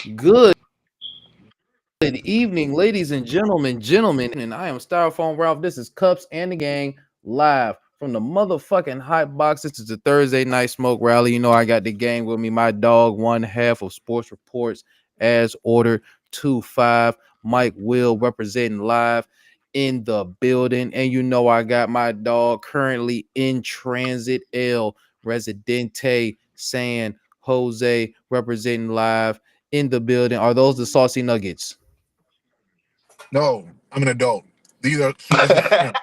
Good evening, ladies and gentlemen, and I am Styrofoam Ralph. This is Cups and the Gang live from the motherfucking hot box. This is the Thursday night smoke rally. You know I got the gang with me, my dog, one half of Sports Reports as ordered 2-5. Mike Will representing live in the building, and you know I got my dog currently in transit, El Residente San Jose representing live in the building. Are those the saucy nuggets? No, I'm an adult. These are this is shrimp.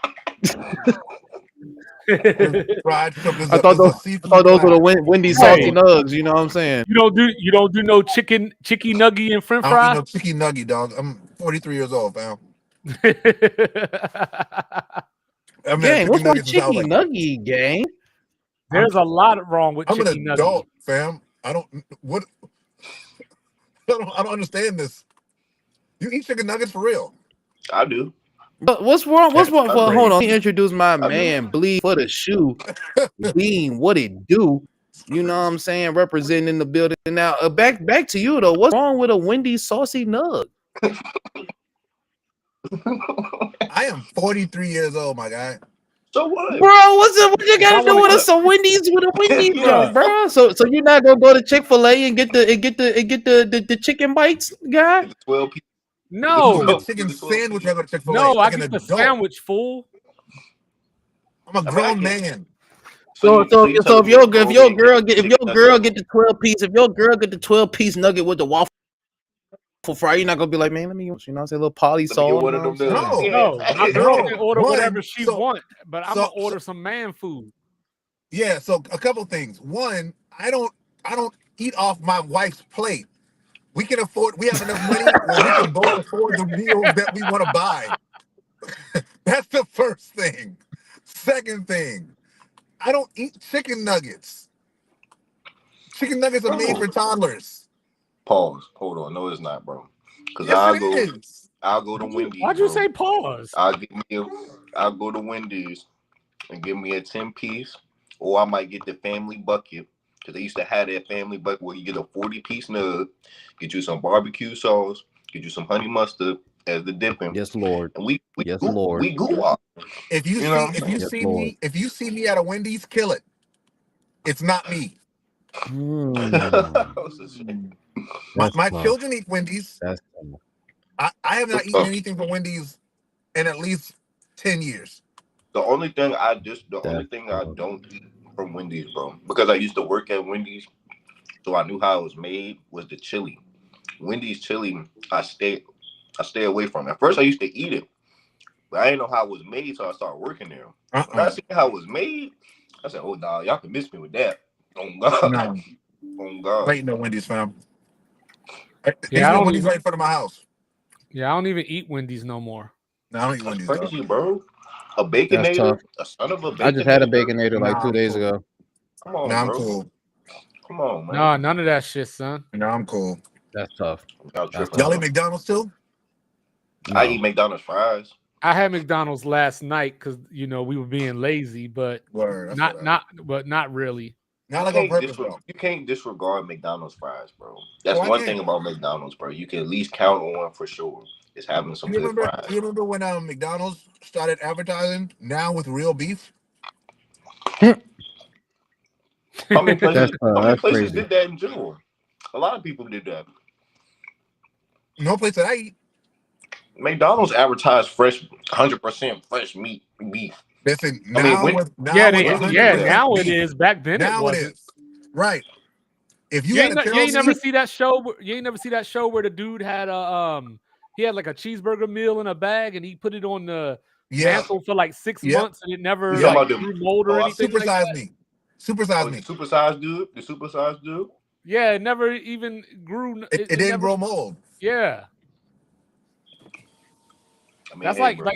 Fried shrimp. This is I a, thought this is a those, I seafood thought those were the platter. Wendy's salty Hey, nugs. You know what I'm saying? you don't do no chicken nugget and French I don't eat fry. no chicken nugget, dog. I'm 43 years old, fam. There's I haven't had Gang, what's chicken wrong with nuggets since I was chicken like, nugget, gang? I'm a lot wrong with I'm an chicken adult, nugget. fam. I don't what I don't understand this. You eat chicken nuggets for real? I do. But what's wrong? What's wrong? I For, hold do. on, let me introduce my I do. man, Bleed for the Shoe, Bean. What it do? You know what I'm saying? Representing the building now. Back to you though. What's wrong with a Wendy's saucy nug? I am 43 years old, my guy. So what? Bro, what you gotta do with a Wendy's with a Wendy's joke, bro? So you're not gonna go to Chick-fil-A and get the chicken bites, guy? The 12 people. I'm No, a chicken sandwich. I go to Chick-fil-A no, I like an get the adult. sandwich full. I'm a grown man. So you if telling me your a grown if your man girl can't get if chicken your nugget? girl get the 12-piece, if your girl get the 12-piece nugget with the waffle fry, you're not gonna be like, man, let me, you know, what I'm saying, a little poly Let me get salt. one You of know what them. I'm saying? No, No, my girl no. can order whatever One, she so want, but I'm so, gonna order some man food. yeah. So a couple things. One, I don't eat off my wife's plate. We can afford. We have enough money where we can both afford the meals that we want to buy. That's the first thing. Second thing, I don't eat chicken nuggets. Chicken nuggets are made Bro, for toddlers. pause. Hold on. No, it's not, bro. Because Yes, it is. I'll go to Wendy's, Why'd you bro. say pause? I'll go to Wendy's and give me a 10-piece, or I might get the family bucket. Because they used to have that family bucket where you get a 40-piece nug, get you some barbecue sauce, get you some honey mustard as the dipping, Yes, Lord. and we Yes, go Lord. we go out. If you You know see what I'm saying? Yes, Lord. if you see me at a Wendy's, kill it. It's not me. Mm, My that's my tough. children eat Wendy's. That's tough. I have not eaten anything from Wendy's in at least 10 years. The only thing That's I tough. don't eat from Wendy's, bro, because I used to work at Wendy's, so I knew how it was made, was the chili. Wendy's chili, I stay away from. At first, I used to eat it, but I didn't know how it was made, so I started working there. When I seen how it was made, I said, "Oh, nah, y'all can miss me with that." Oh God, No, oh I God. ain't no Wendy's, fam. I Yeah, used I to don't Wendy's even. right in front of my house. Yeah, I don't even eat Wendy's no more. No, I don't eat That's Wendy's, dog. crazy, bro. A That's baconator, tough. a son of a I just had a baconator. baconator No, like 2 I'm days cool. ago. Come No, on, I'm bro. cool. Come on, man. Nah, none of that shit, son. No, I'm cool. That's tough. Y'all That's tripping, Y'all eat tough. bro. McDonald's too? I eat No. McDonald's fries. I had McDonald's last night because we were being lazy, but Word, that's what I. not really. Not like on purpose though. You can't disregard McDonald's fries, bro. That's Oh, I one thing can. about McDonald's, bro. You can at least count on for sure is having some good You fries. remember when McDonald's started advertising now with real beef? How many That's places crazy. did that in general? A lot of people did that. No place that I eat. McDonald's advertised fresh, 100% fresh meat beef. Listen, I mean, Yeah, with Wendy's do that. 100% now it beef. is. Back then it Now it wasn't. is. Right. If you You had ain't a you ain't never Kelsey, see that show. You ain't never see that show where the dude had he had like a cheeseburger meal in a bag and he put it on the yeah, mantle for like 6 yep, months and it never You talking yep. like about them? grew mold or Oh, anything like Supersize that. me. Supersize the me. supersized dude. The supersized dude. Yeah, it never even grew. It It didn't never. grow mold. Yeah. I mean, That's hey, like bro.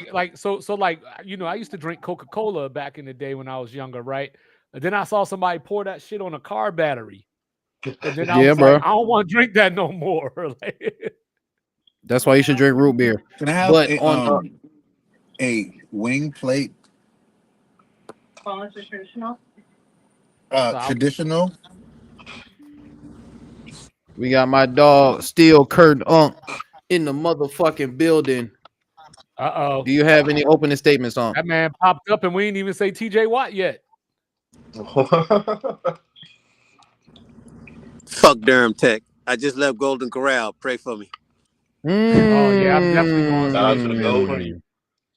I used to drink Coca-Cola back in the day when I was younger, right? And then I saw somebody pour that shit on a car battery. And then I Yeah, was like, bro. I don't want to drink that no more. Like, That's why you should drink root beer. Can I have But on a wing plate? so Traditional. We got my dog Steel Curtin Unk in the motherfucking building. Uh-oh. Do you have any opening statements, Unk? That man popped up and we ain't even say TJ Watt yet. Fuck Durham Tech. I just left Golden Corral. Pray for me. Oh yeah, I'm definitely going Shout out to the for Golden. you.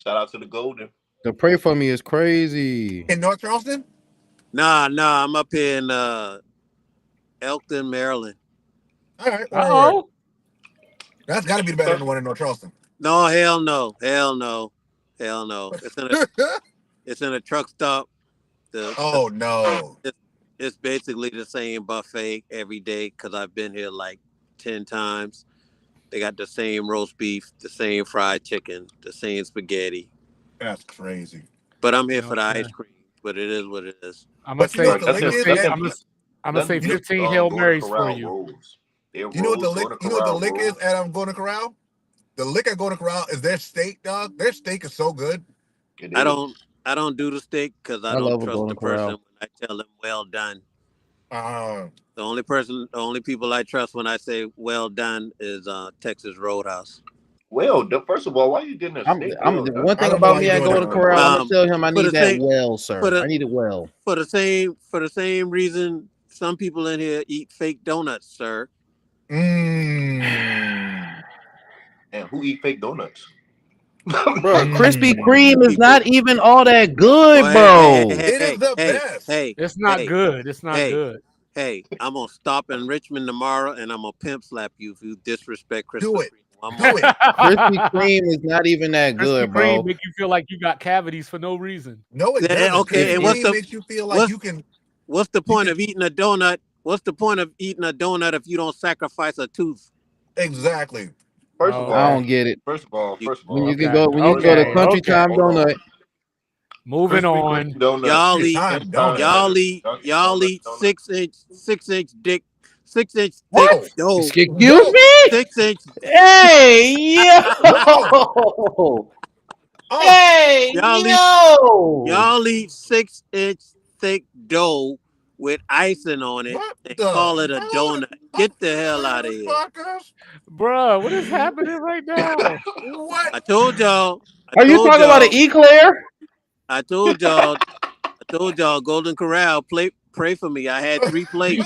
Shout out to the Golden. The pray for me is crazy. In North Charleston? Nah, I'm up here in Elkton, Maryland. All right. Uh-oh. That's got to be better than the one in North Charleston. No, hell no. It's in a truck stop. Oh no. It's basically the same buffet every day because I've been here like 10 times. They got the same roast beef, the same fried chicken, the same spaghetti. That's crazy. But I'm here for the ice cream. But it is what it is. I'm gonna But you know say what the lick is? I'm gonna say 15 Hail Marys for you. You know what the lick is at Golden Corral? The lick at Golden Corral is their steak, dog. Their steak is so good. I don't do the steak because I don't trust the person Corral. when I tell them well done. Uh, The only people I trust when I say well done is Texas Roadhouse. Well, first of all, why you getting a steak? One thing about me at Golden Corral, I'm gonna tell him I need that sir. I need it well. For the same reason some people in here eat fake donuts, sir. And who eat fake donuts? Bro, Krispy Kreme is not even all that good, bro. It is the best. Hey, It's not good. It's not good. Hey, I'm gonna stop in Richmond tomorrow and I'm gonna pimp slap you if you disrespect Krispy Do it. Kreme. Do it. Krispy Kreme is not even that good, Krispy bro. Kreme make you feel like you got cavities for no reason. No, it Yeah, doesn't. okay, and It makes you feel like you can. What's the point of eating a donut? What's the point of eating a donut if you don't sacrifice a tooth? Exactly. First of all, I don't get it. First of all, When you can go to Country Time Donut. Moving on. Y'all eat 6-inch dick, 6-inch thick dough. Excuse me? 6-inch. Hey, yo! Hey, Y'all eat 6-inch thick dough with icing on it and call it a donut. Get the hell out of here. Bruh, what is happening right now? What? I told y'all. Are you talking about an eclair? I told y'all, Golden Corral, pray for me. I had 3 plates.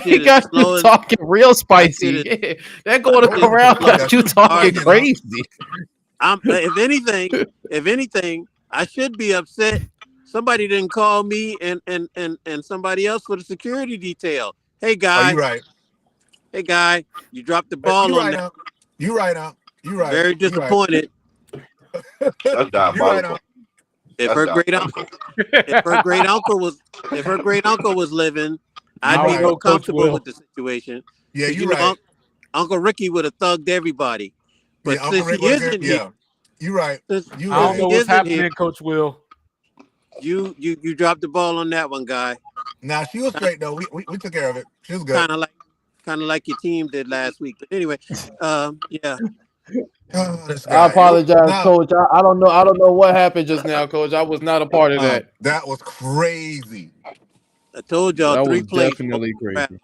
He got you talking real spicy. Yeah. That Golden Corral got you talking crazy. If anything, I should be upset. Somebody didn't call me and somebody else for the security detail. Hey guy. Oh, you right. Hey guy, you dropped the ball on that. You right out. You right. Very disappointed. That's diabolical. If her great uncle was living, I'd be more comfortable with the situation. Yeah, you're right. Uncle Ricky would have thugged everybody. But yeah, since he isn't here, you're right. I don't know what's happening, Coach Will. You dropped the ball on that one, guy. Nah, she was straight though. We took care of it. She was good. Kind of like your team did last week. But anyway, yeah. I apologize, Coach. I don't know what happened just now, Coach. I was not a part of that. That was crazy. I told y'all that 3 was plays. Definitely crazy.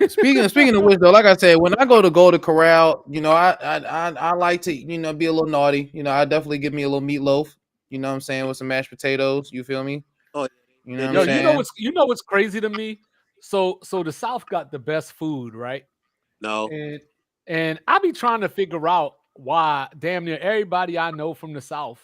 Speaking of which, though, like I said, when I go to Golden Corral, I like to be a little naughty. I definitely give me a little meatloaf. You know what I'm saying, with some mashed potatoes. You feel me? Oh, you know what I'm saying? You know what's crazy to me? So the South got the best food, right? No. And I be trying to figure out why damn near everybody I know from the South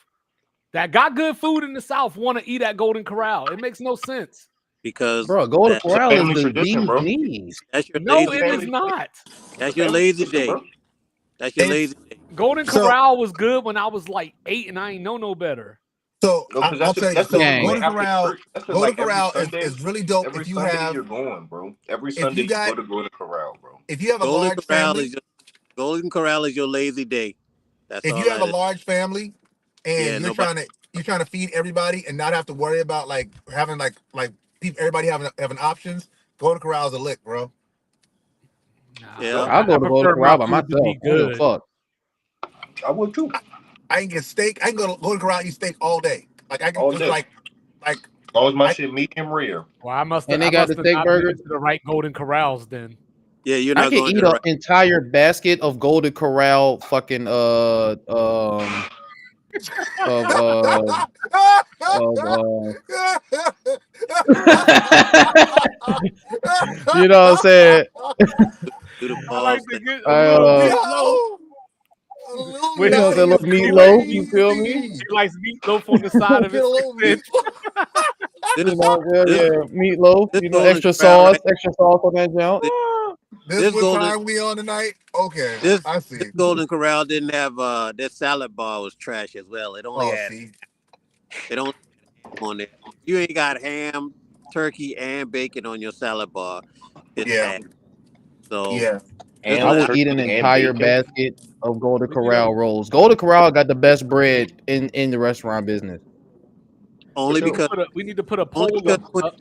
that got good food in the South want to eat at Golden Corral. It makes no sense. Because Golden Corral is the knees. That's your no, it is not. That's your lazy day. That's your lazy day. Golden Corral was good when I was like 8 and I ain't know no better. So I'll tell you, Golden Corral is really dope. Every if you Sunday have, you're going, bro. Every Sunday you go to Golden Corral, bro. If you have a large family, Golden Corral is your lazy day. That's if you have a large family and you're trying to feed everybody and not have to worry about like having like everybody having options, Golden Corral is a lick, bro. Yeah, I'll go to Golden Corral by myself. Fuck. I would too. I can get steak. I can go to Golden Corral and eat steak all day. Like I can just like All as my I- shit medium rare. Well, I must And have they got the steak not burger. been to the right Golden Corrals then. Yeah, you're I not could going to eat the an right. entire basket of Golden Corral fucking of you know what I'm saying? Do the I balls like to thing. get a I, little uh, meatloaf. You know what I'm saying? Little meatloaf, you feel me? She likes meatloaf on the side of Get it. a little meat. You This, know, yeah, this, yeah, meatloaf. this You know, Golden extra Corral, sauce, right? extra sauce on that jump. This This what golden- time we on tonight? Okay, This I see. this Golden Corral didn't have their salad bar was trash as well. It only Oh, had see. it only had on there. You ain't got ham, turkey, and bacon on your salad bar. It's Yeah, bad. So yeah. And I would turkey eat an and entire bacon. basket of Golden We need Corral rolls. Golden Corral got the best bread in the restaurant business. only sure. because we need to put a only poll because up.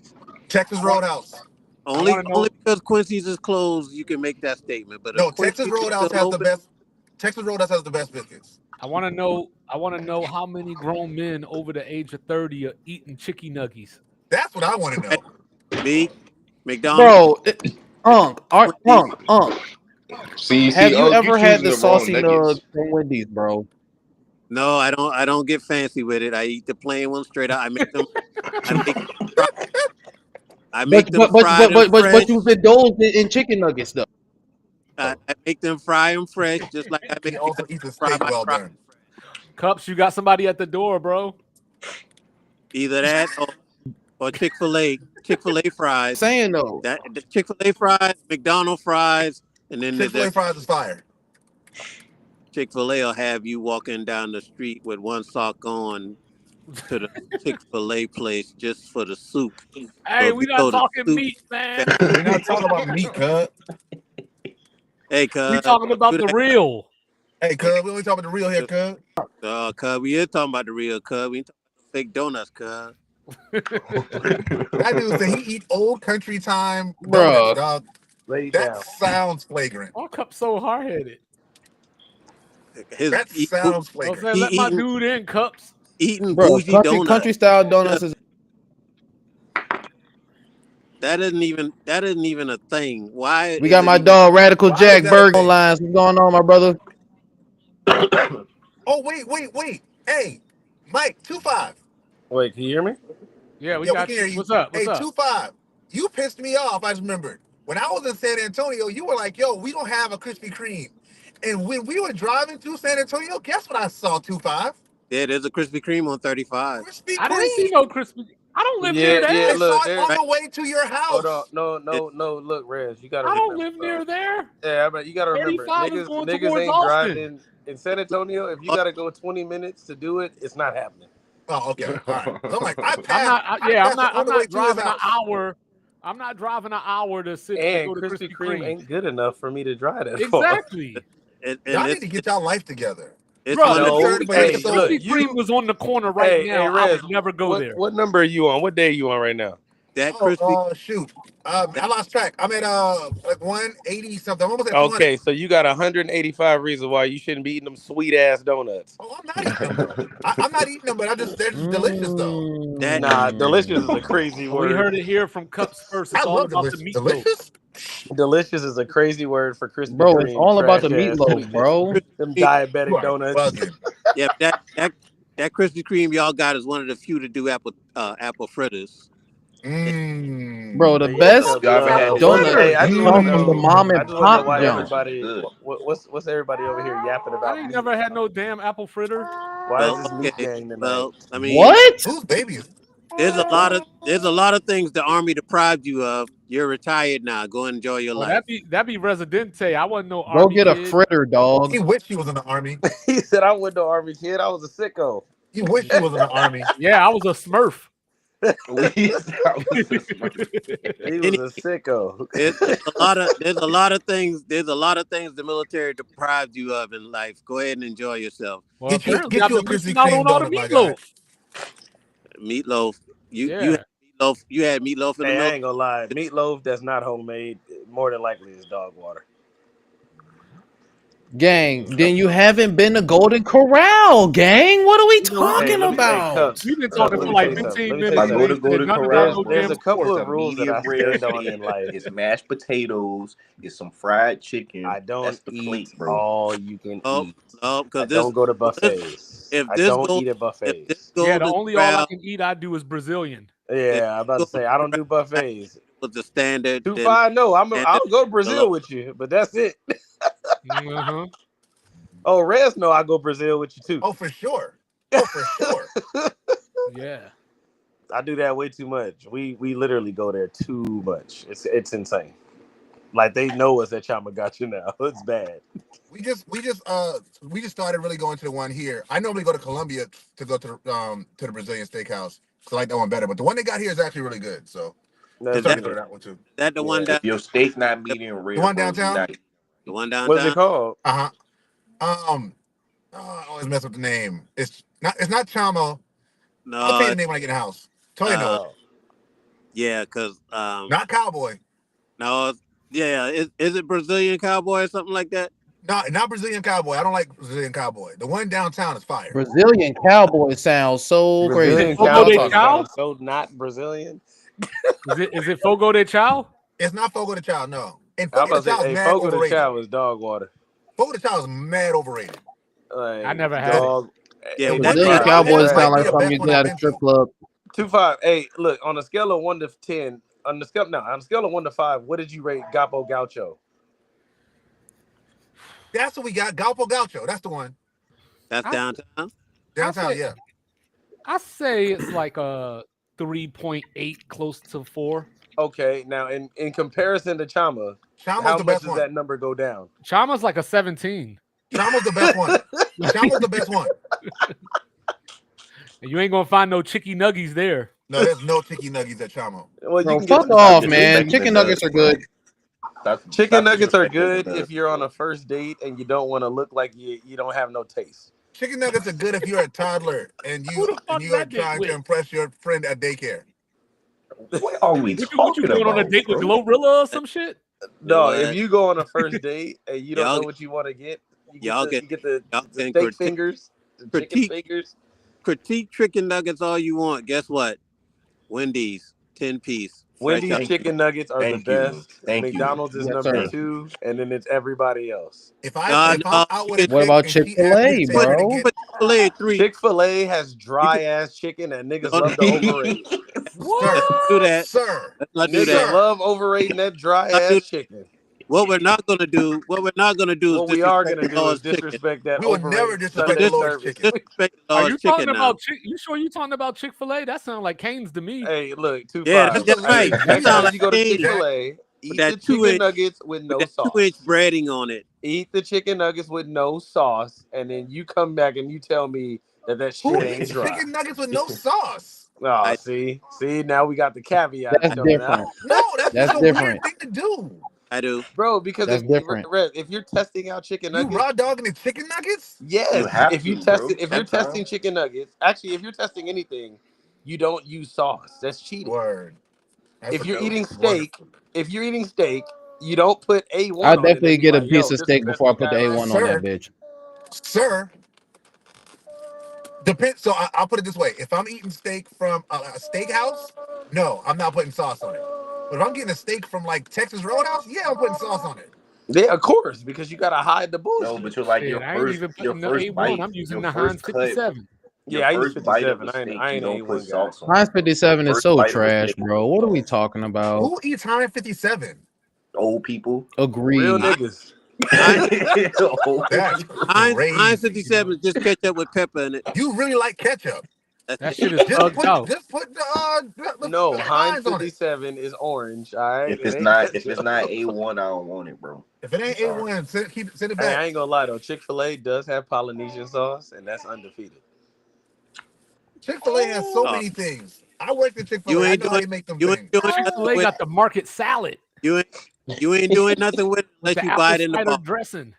Texas Roadhouse. only wanna know- only because Quincy's is closed, you can make that statement. But if No, Quincy's Texas is Roadhouse still has the open, best. Texas Roadhouse has the best biscuits. I want to know how many grown men over the age of 30 are eating chicky nuggies. That's what I want to know. Me, McDonald's. Bro, Unk. See, Have you oh, ever had choosing the wrong saucy nuggets. nugs from Wendy's, bro? No, I don't get fancy with it. I eat the plain one straight out. I make them. I make them fried and fresh. But you've indulged in chicken nuggets though. I make them fry them fresh, just like I make. He also eats a fry steak my well fry- done. Cups, you got somebody at the door, bro. Either that or Chick-fil-A. Chick-fil-A fries. Saying though, That the Chick-fil-A fries, McDonald's fries, and then Chick-fil-A fries is fire. Chick-fil-A will have you walking down the street with one sock on to the Chick-fil-A place just for the soup. Hey, So we if you not go to talking soup- meat, man. We're not talking about meat, cuz. Hey, cuz. We talking about the real. Hey, cuz, we only talking about the real here, cuz. Cuz, we is talking about the real cuz. We ain't talking about fake donuts, cuz. That dude said he eat old country time Bruh. donuts, dog. Lay That down. sounds flagrant. Our Cup's so hard headed. That sounds flagrant. Let my eating- dude in, Cups. Eating bro, bougie donuts. country style donuts is That isn't even a thing. Why? we is got it my even- dog Radical Why is Jack that a Berg thing? on lines. What's going on, my brother? Oh, wait. Hey, Mike, 2-5. Wait, can you hear me? Yeah, we Yeah, got we can hear you. What's up? Hey, What's up? 2-5. You pissed me off, I just remembered. When I was in San Antonio, you were like, yo, we don't have a Krispy Kreme. And when we were driving through San Antonio, guess what I saw, 2-5? Yeah, there's a Krispy Kreme on 35. Krispy I didn't see Kreme. no Krispy. I don't live Yeah, near there. yeah, I look, saw it there- on the way to your house. Hold on. No. Look, Rez, you gotta I remember. don't live bro. near there. Yeah, but you gotta remember, 35 is going niggas towards ain't Austin. driving in San Antonio. If you gotta go 20 minutes to do it, it's not happening. Oh, okay. All right. I'm like, I passed. I'm not. I I'm passed not. on I'm the way not to his driving an house. hour. I'm not driving an hour to sit And and go to Krispy Krispy Kreme Kreme. ain't good enough for me to drive that far. Exactly. And Y'all need it's, to get y'all life together. it's Bro, one of No, the- if hey, Krispy look, Kreme was on the corner right now, I Rez, would never go there. What number are you on? What day are you on right now? that Krispy. Shoot. I lost track. I'm at like 180 something. I'm almost at 200. Okay, so you got 185 reasons why you shouldn't be eating them sweet ass donuts. Oh, I'm not eating them though. I'm not eating them, but they're just delicious though. That- Nah, delicious is a crazy We word. heard it here from Cups first. It's I all love about delicious. the meatloaf. Delicious? Delicious is a crazy word for Krispy Bro, Kreme. it's all about the trash-ass meatloaf, sweetness. bro. Them diabetic You are donuts. bugging. Yeah, that Krispy Kreme y'all got is one of the few to do apple fritters. Bro, the Yeah, best Y'all ever had donuts Hey, I just come wanna from know- the mom I and just wanna know pop why jump. everybody. Good. What's everybody over here yapping I about? ain't meat? never had no damn apple fritter. Why Well, is this meat okay. gang tonight? Well, I mean, What? Whose baby is there's a lot of things the army deprived you of. You're retired now. Go enjoy your Well, life. that be Residente. I wasn't no Go army get a kid. fritter, dog. He wished he was in the army. He said, "I went to Army kid. I was a sicko. He wished he was in the army. Yeah, I was a Smurf. He was a sicko." There's a lot of things the military deprived you of in life. Go ahead and enjoy yourself. Well, Get you apparently a I've been Krispy missing out Kreme on all the donut, my guy. meatloaf. Meatloaf. You Yeah. had meatloaf. You had meatloaf in the Hey, I milk. ain't gonna lie. Meatloaf that's not homemade, more than likely is dog water. Gang, then you haven't been to Golden Corral, gang. What are we You know what? talking Hey, about? Cups. We've been Cups, talking let for me like tell you something. 15 Let me tell you minutes. I something. go to Said Golden nothing about Corral, no bro. There's damn a couple sports. of rules that I medium rare stand on in steak. life. It's mashed potatoes. It's some fried chicken. I don't That's the eat plate, bro. all you can Oh, eat. oh, I because don't go to well, this buffets. if I this don't goes eat at if this buffets. Yeah, the Golden only all I Corral, can eat I do is Brazilian. if Yeah, I'm about to Golden say I don't do Corral buffets. was the standard, then 2-5, no, I'll standard go to below. Brazil with you, but that's it. Uh-huh. Oh, Rez, no, I go Brazil with you too. Oh, for sure. Oh, for sure. Yeah. I do that way too much. We literally go there too much. It's insane. Like they know us at Chamagacha now. It's bad. We just started really going to the one here. I normally go to Colombia to go to the Brazilian steakhouse because I like that one better. But the one they got here is actually really good. So I'm That's Is starting that to go good. to that one too. that the one Yeah. down If your steak not medium rare, The one bro, you downtown? not. the one What's it downtown? called? I always mess up the name. It's not Chamo. I'll tell you No, the name when I get in the house. Tell you know. Oh. yeah, because Not Cowboy. no, yeah, is it Brazilian Cowboy or something like that? No, not Brazilian Cowboy. I don't like Brazilian Cowboy. The one downtown is fire. Brazilian cowboy sounds so Brazilian crazy. Fogo de cowboy Chao? sounds so not Brazilian. Is it Fogo de Chao? It's not Fogo de Chao, no. And I'm Fogo de about to Chao say, is hey, mad Fogo de overrated. Chao is dog water. Fogo de Chao is mad overrated. Like, I never had it. dog. Yeah, Hey, that's Brazilian right. cowboys That sound might like be the something best you one get I've at a been strip to. club. 2-5. Hey, look, on a scale of 1 to 10, on a scale of 1 to 5, what did you rate Gapo Gaucho? That's what we got. Galpo Gaucho. That's the one. That's I- downtown. Downtown, say- yeah. I say it's like a 3.8, close to 4. Okay, now in comparison to Chama, Chamo's how the much best does one. that number go down? Chama's like a 17. Chamo's the best one. Chamo's the best one. And you ain't gonna find no chicky nuggies there. No, there's no chicken nuggets at Chamo. Well, Bro, you can get fuck off, Stop man. disrespecting Chicken the nuggets are nuts, good. chicken Stop nuggets are disrespecting good the nuts. if you're on a first date and you don't want to look like you don't have no taste. Chicken nuggets are good if you're a toddler and Who the fuck you are that dick trying with? to impress your friend at daycare. What are we What you talking going about? on a date with bro? Glorilla or some shit? No, what? if you go on a first date and you don't Y'all- know what you want to get, y'all you get the y'all can steak fingers, the chicken critique- fingers. Critique chicken nuggets all you want. Guess what? Wendy's 10-piece. Wendy's Thank chicken nuggets are Thank the you. best. Thank you. McDonald's is Yes, number sir. 2, and then it's everybody else. If I'm out with a What chick about and she asks me Chick-fil-A, to take her to bro? get- But Chick-fil-A 3. Chick-fil-A has dry ass chicken that niggas love to overrate. Sir, do that. sir, Let's not do Niggas that. love overrating that dry Not do ass chicken. What we're not gonna do. What we're not gonna do is What we are disrespect gonna the do is Lord's chicken. disrespect that we would overrated never disrespect Sunday the Lord's service. chicken. Disrespect the Are Lord's you chicken talking now. about you sure you talking about Chick-fil-A? That sounds like Cane's to me. Hey, look, 2-5. Yeah, that's right. Next That sound time like you go to Cane's. Chick-fil-A, eat that the chicken 2-inch nuggets with no With that sauce. 2-inch breading on it. Eat the chicken nuggets with no sauce, and then you come back and you tell me that Who shit ain't eats dry. chicken nuggets with no sauce? Oh, see, now we got the caveat. That's coming out. different. No, that's That's just a weird different. thing to do. I do. Bro, because That's different. if you're testing out chicken You nuggets, raw dogging the chicken nuggets? yes. You have if you to, test bro. it, if you're Sometimes. testing chicken nuggets, actually, if you're testing anything, you don't use sauce. That's cheating. Word. That's If a you're dope. eating steak, you don't put A1 I on it definitely and be get a like, piece yo, of this steak the best before I steak put the ever A1 had. on that bitch. Sir. Depends. So I'll put it this way: if I'm eating steak from a steakhouse, no, I'm not putting sauce on it. But if I'm getting a steak from like Texas Roadhouse, yeah, I'm putting sauce on it. Yeah, of course, because you gotta hide the bullshit. No, but you're like Shit, your I ain't first, even your putting the first A1. bite. I'm using your the Heinz first cut. 57. Your Yeah, I use first bite of 57. the steak, I you ain't don't A1 put guy. sauce on. Heinz 57 is First so bite of the trash, steak. bro. What are we talking about? Who eats Heinz 57? Old people. Agreed. Real niggas. That's Heinz crazy. 57 is just ketchup with pepper in it. You really like ketchup? That's That it. shit is bugged out. Just put the No, the Heinz on it. 57 is orange. All right. If It it's ain't not ketchup. If A1, I don't want it, bro. it ain't A1, send it Hey, I back. ain't gonna lie though. Chick-fil-A does have Polynesian sauce, and that's undefeated. Chick-fil-A has so Oh. many things. I worked at Chick-fil-A. You I ain't know how they make them You things. ain't doing nothing Chick-fil-A with got the market salad you ain't doing nothing with it with unless the you apple buy it in the cider bottle. dressing.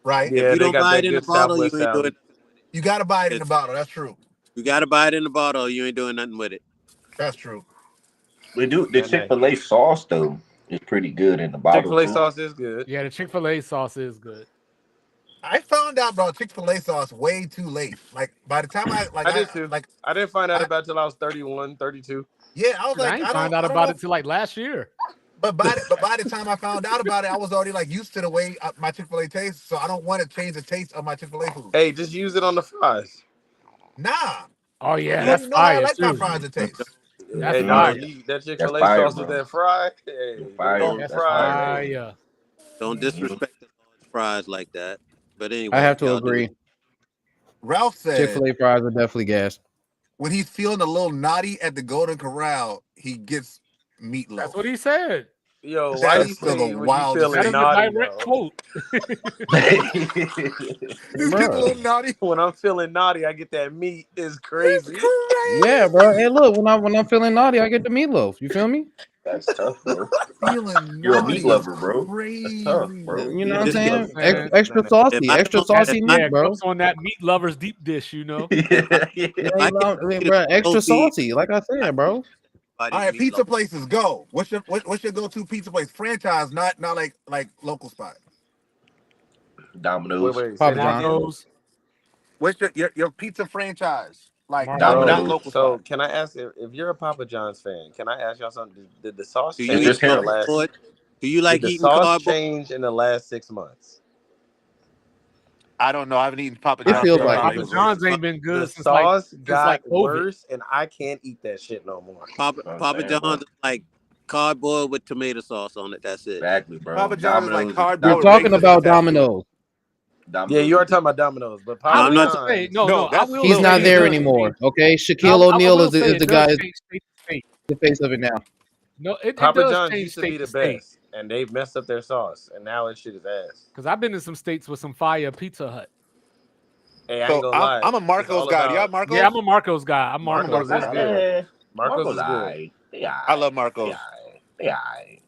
Right? Yeah, If you they don't got buy that it in the good bottle, you Southwest ain't doing salad. You got to buy it in the It's- bottle. That's true. You gotta buy it in the bottle, you ain't doing nothing with it. That's true. We do the Man, Chick-fil-A sauce though is pretty good in the bottle. Chick-fil-A too. sauce is good. Yeah, the Chick-fil-A sauce is good. I found out about Chick-fil-A sauce way too late. Like by the time I did too. I didn't find out about it till I was 31, 32. Yeah, I was Dude, I like, ain't I find don't out know. about it till like last year. But by the time I found out about it, I was already like used to the way my Chick-fil-A tastes. So I don't want to change the taste of my Chick-fil-A food. Hey, just use it on the fries. Nah. Oh yeah, You that's already know how I fire like my too. fries to taste. That's Hey, no, fire. that Chick-fil-A fire, sauce with bro. that fry. Hey, Fire. golden That's fries. Hey. fire. Don't disrespect the Lord's fries like that. But anyway, I have to y'all do agree. it. Ralph said Chick-fil-A fries are definitely gas. when he's feeling a little naughty at the Golden Corral, he gets meatloaf. That's what he said. Yo, That why is you still say the when you wildest That feeling is a naughty? direct Though? quote. He's getting a little naughty. When I'm feeling naughty, I get that meat. Is It's crazy. crazy. Yeah, bro. Hey, look, when I'm feeling naughty, I get the meatloaf. You feel me? That's tough, bro. Feeling You're a naughty meat lover, is bro. crazy. That's tough, bro. You know You're what I'm a meat saying? lover. Man. Extra Man. saucy, I extra don't- saucy if meat, Yeah, bro. Cook's on that meat lovers deep dish, you know. Yeah. Yeah, I you know, I mean, bro, extra saucy, like I said, bro. All right, pizza places, go. What's your go-to pizza place? Franchise, not like local spot. Domino's. Wait. Papa Say that John. again. Domino's. What's your pizza franchise? Like Domino's. not Bro, local so spot. can I ask if you're a Papa John's fan? Can I ask y'all something? Did the sauce Do change you It's eat just in the him. last? cardboard? Do you like Did the eating sauce cardboard? change in the last 6 months? I don't know. I haven't eaten Papa It John's. feels since like probably Papa it. was John's racist. ain't been The good since sauce like got COVID. worse, and I can't eat that shit no more. Papa saying, John's bro. is like cardboard with tomato sauce on it. That's it. Exactly, bro. Papa John's is like We're cardboard talking racist about fast food. Domino's. Yeah, you are talking about Domino's, but I Papa I'm not will talking- say John's. no. I that's will He's say not it there does anymore. change. Okay, I Shaquille O'Neal will is say the it does guy, change state to state. the face of it now. No, it Papa does John's change used to be state the to state. best, and they messed up their sauce, and now it shit is ass. Because I've been in some states with some fire Pizza Hut. Hey, I So ain't gonna lie. I'm a It's Marco's all guy. Do y'all about- Marco's? Yeah, I'm a Marco's guy. I'm Marco's Marco's. is good. Marco's is good. alright. I love Marco's. Yeah.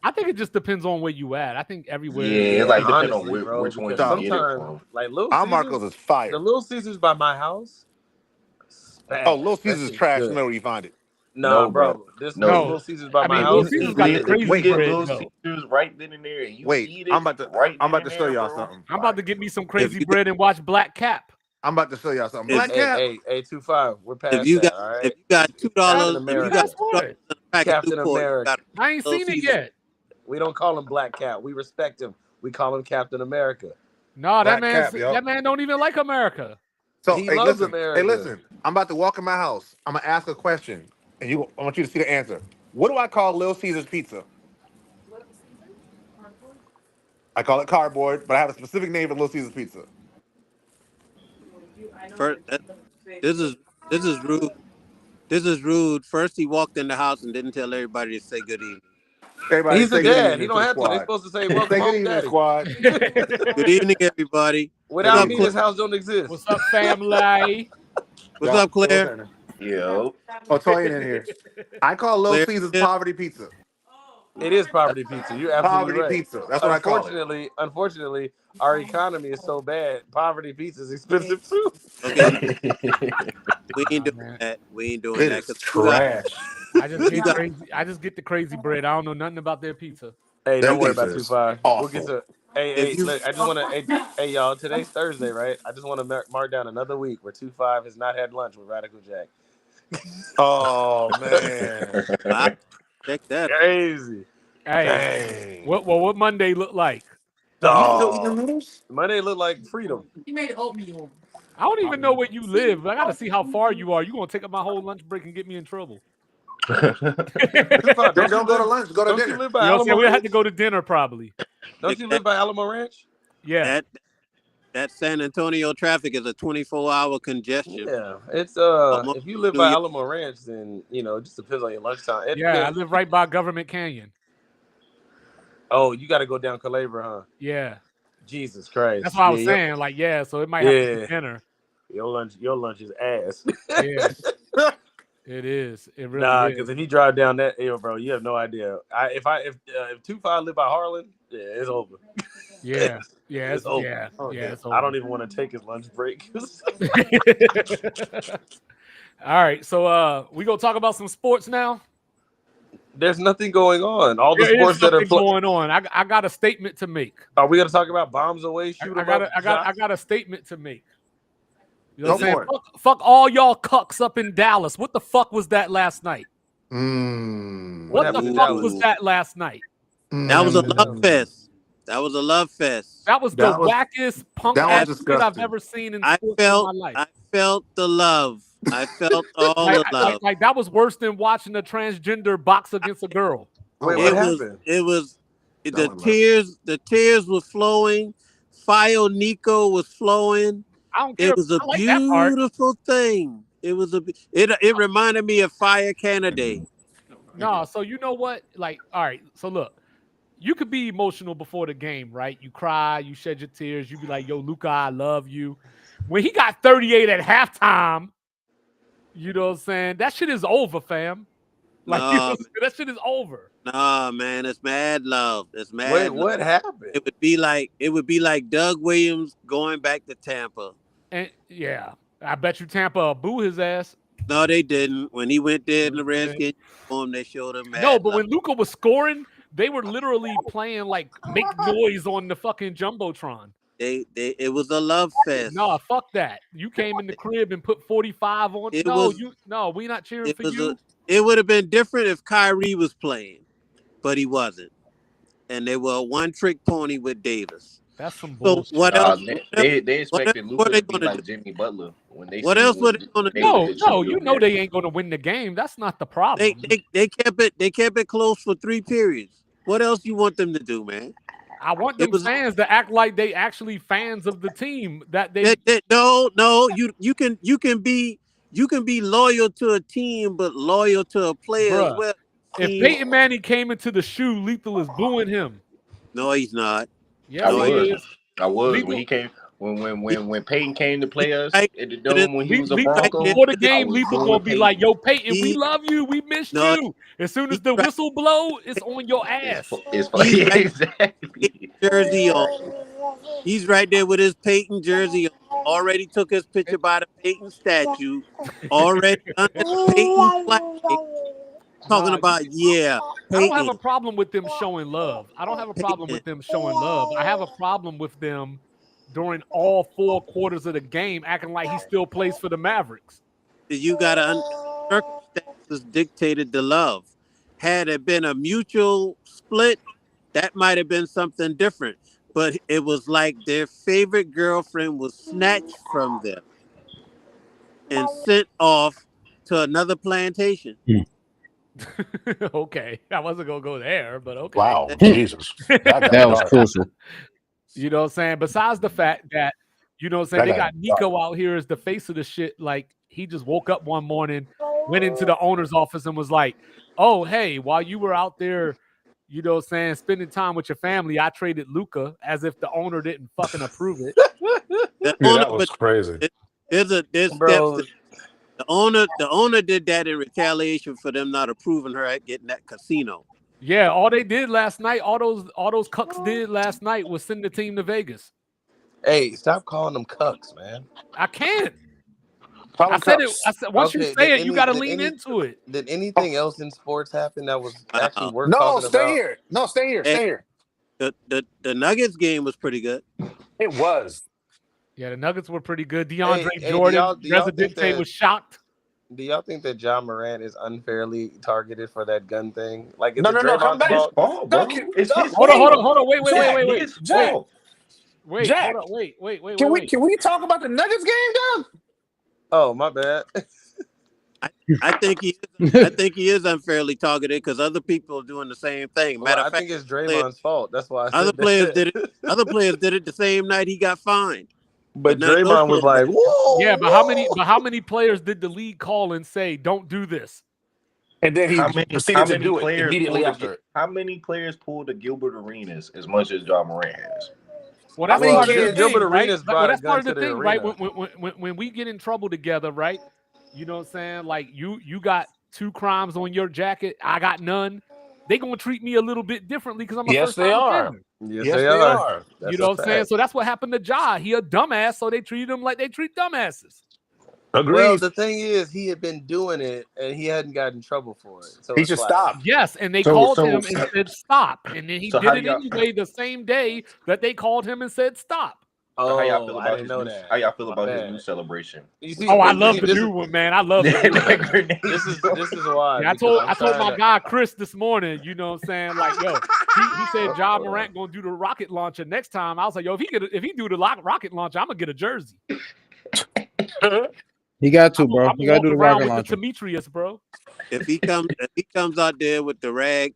I think it just depends on where you at. I think everywhere. Yeah, it's like depending on honestly, bro, which one you because get it sometimes, from. like Little Our Caesars, Marco's is fire. the Little Caesars by my house. Oh, Little That Caesars is shit's trash. good. No matter where you find it. Nah, No, bro. bro. This No. Little Caesars by I my mean, house. Little is Caesars got the lit. crazy If you get bread, Little though. Caesars right then and there, and you Wait, eat it I'm about to show there, y'all bro. something. I'm about to get me some If crazy you bread and watch Black Cap. I'm about to show y'all something. If- Black Cap. Hey, 2-5. We're past If you that. got All right. if you got $2, Captain if you America. got That's what. $2 in a pack of Captain Newport, you America. got I ain't Little seen it Caesars. yet. We don't call him Black Cat. We respect him. We call him Captain America. No, Black Cap, yo. that man don't even like America. So He hey, loves listen. America. Hey, listen. I'm about to walk in my house. I'm gonna ask a question, and I want you to see the answer. What do I call Little Caesars pizza? I call it cardboard, but I have a specific name for Little Caesars pizza. First, this is rude. This is rude. First, he walked in the house and didn't tell everybody to say good evening. Everybody He's say the good dad. evening He to don't the have to. They're squad. supposed to say Say welcome good home, evening, daddy. squad. Good evening, everybody. Without up, me, Cliff? this house don't exist. What's up, family? What's Yo, up, Claire? what's Yo. Oh, Toyin in here. I call Little Claire, Caesars yeah. poverty pizza. It is poverty pizza. You're absolutely Poverty right. pizza. That's what I call it. Unfortunately, our economy is so bad. Poverty pizza is expensive too. Okay, we ain't Nah, doing man. that. We ain't doing It that is because you got trash. I just You get got- crazy. I just get the crazy bread. I don't know nothing about their pizza. Hey, Their don't worry pizza about is 2-5. We'll get awful. to. Hey, If you- look, I just want to. Hey, y'all. Today's Thursday, right? I just want to mark down another week where 2-5 has not had lunch with Radical Jack. Oh man. wow, check that. Crazy. Hey, Dang. what Monday look like? Oh. Monday look like freedom. I don't even know where you live. I got to see how far you are. You gonna take up my whole lunch break and get me in trouble? Don't go to lunch. Go to Don't you dinner. live by You know what I'm saying? Alamo We'll have Ranch? to go to dinner probably. Don't you live by Alamo Ranch? Yeah. That San Antonio traffic is a 24-hour congestion. Yeah, it's Almost if you live New by York. Alamo Ranch, then it just depends on your lunchtime. It Yeah, I depends. live right by Government Canyon. Oh, you got to go down Calabria, huh? Yeah. Jesus Christ. That's what I was Yeah, saying. Like, yeah, so it might have to Yeah. be dinner. Your lunch is ass. Yeah. It is. It really Nah, is. because if you drive down that hill, bro, you have no idea. If 2-5 live by Harlan, yeah, it's over. Yeah. Yeah, It's over. yeah. Yeah, it's over. I don't even want to take his lunch break. All right, so we gonna talk about some sports now. There's nothing going on. All the There is sports that are something going on. I got a statement to make. Are we gonna talk about bombs away? Shoot 'em up, I got a statement to make. You know Go what I'm saying? for it. Fuck all y'all cucks up in Dallas. What the fuck was that last night? What What the happened in fuck Dallas? was that last night? That was a love fest. That was a love fest. That was That the was- wackest punk that was ass shit I've disgusting. ever seen in I sports in my life. felt the love. I felt all the love. Like that was worse than watching a transgender box against a girl. Wait, Oh, what It was. happened? It was. The That was tears. The tears were flowing. Fio Nico was flowing. I don't care. It was a I like that part. beautiful thing. It was it reminded me of Fire Canada. No, so you know what? Like, all right. So look, you could be emotional before the game, right? You cry, you shed your tears, you be like, "Yo, Luka, I love you." When he got 38 at halftime, you know what I'm saying? That shit is over, fam. Like you know what I'm saying? That shit is over. Nah, man, it's mad love. It's mad. Wait, love. what happened? It would be like Doug Williams going back to Tampa. And yeah, I bet you Tampa boo his ass. No, they didn't. When he went there in the Redskins, they showed him mad. No, but love. when Luka was scoring, they were literally playing like make noise on the fucking jumbotron. It was a love fest. No, fuck that. You came in the crib and put 45 on. It No, was- we not cheering It for was you. it would have been different if Kyrie was playing, but he wasn't. And they were a one-trick pony with Davis. That's some So bullshit. what else? They expected what Luka they to be gonna like do? Jimmy Butler when they. What seen else what were they gonna do? No, did no, to you him. know they ain't gonna win the game. That's not the problem. They kept it close for 3 periods. What else you want them to do, man? I want it them was- fans to act like they actually fans of the team. That they No, you can be loyal to a team, but loyal to a player Bruh. as well. if Peyton Manning came into the shoe, Lethal is booing him. No, he's not. Yeah, I he was. is. I was Lethal- when he came when Peyton came to play us Right. at the Dome when he was a Lethal- Bronco. before the I game, was Lethal booing gonna be Peyton. like, "Yo, Peyton, we He- love you. We missed No, you." As soon as he- the whistle blow, it's on your ass. It's funny. He's right. Exactly. Jersey on. He's right there with his Peyton jersey on. Already took his picture by the Peyton statue. Already under the Peyton flag. Talking Nah, about, yeah, I don't have a Peyton. problem with them showing love. I don't have a problem with them showing love. I have a problem with them during all 4 quarters of the game acting like he still plays for the Mavericks. You gotta circumstances dictated the love. Had it been a mutual split, that might have been something different. But it was like their favorite girlfriend was snatched from them and sent off to another plantation. Okay, I wasn't gonna go there, but okay. Wow, Jesus. That was crucial. You know what I'm saying? Besides the fact that, you know what I'm saying, That they guy- got Nico out here as the face of the shit. Like, he just woke up one morning, went into the owner's office and was like, "Oh, hey, while you were out there, you know what I'm saying, spending time with your family, I traded Luka," as if the owner didn't fucking approve it. The Yeah, owner, that was crazy. there's Bro, steps. The owner did that in retaliation for them not approving her at getting that casino. Yeah, all they did last night, all those cucks did last night was send the team to Vegas. hey, stop calling them cucks, man. I can't. Call I them said it. cups. I said once you Okay, say did it, you got to did lean into it. Did anything else in sports happen that was actually worth No, talking stay about? here. No, stay here. Stay here. The Nuggets game was pretty good. It was. Yeah, the Nuggets were pretty good. DeAndre Hey, do Jordan, y'all think Residente that- was shocked. Do y'all think that John Morant is unfairly targeted for that gun thing? Like, is No, it no, no, come Draymond's back. fault? Oh, bro. Doug, It's Doug, his Hold on, fault. wait, wait. It's his fault. Wait, Jack, hold on, wait. Can we talk about the Nuggets game, Doug? Oh, my bad. I think he is unfairly targeted because other people are doing the same thing. Matter Well, of I fact, think it's Draymond's fault. That's why I said other that. players did it. Other players did it the same night he got fined. But But not those Draymond was like, players. "Whoa!" Yeah, but how many players did the league call and say, "Don't do this"? And then he How many proceeded to do it players immediately pulled after it. How many players pulled the Gilbert Arenas as much as John Morant has? Well, that's How many part of the kids- thing, Gilbert right? Arenas Well, brought a that's part of gun the to the thing, right? arena. When we get in trouble together, right? You know what I'm saying? Like you got 2 crimes on your jacket, I got none. They gonna treat me a little bit differently because I'm a Yes, first they time are. offender. Yes, Yes, they they are. are. That's You know a what I'm saying? fact. So that's what happened to Ja. He a dumbass, so they treat him like they treat dumbasses. Agreed. Well, the thing is, he had been doing it and he hadn't gotten in trouble for it. So He it's should like, stop. Yes, and they So- called so- him and said stop, and then he So did how it do y'all- anyway the same day that they called him and said stop. So how y'all feel Oh, I about didn't his know new, that. how y'all feel My about his bad. new celebration? You see, Oh, I you love see, the this new is- one, man. I love the new one. That grenade. This is why. Yeah, I because told I'm my trying to- guy Chris this morning, you know what I'm saying? Like, yo, he said John Morant gonna do the rocket launcher next time. I was like, yo, if he do the rocket launcher, I'm gonna get a jersey. He got to, bro. I'm You gonna gotta do walk the around rocket with launcher. the Demetrius, bro. If he comes out there with the rag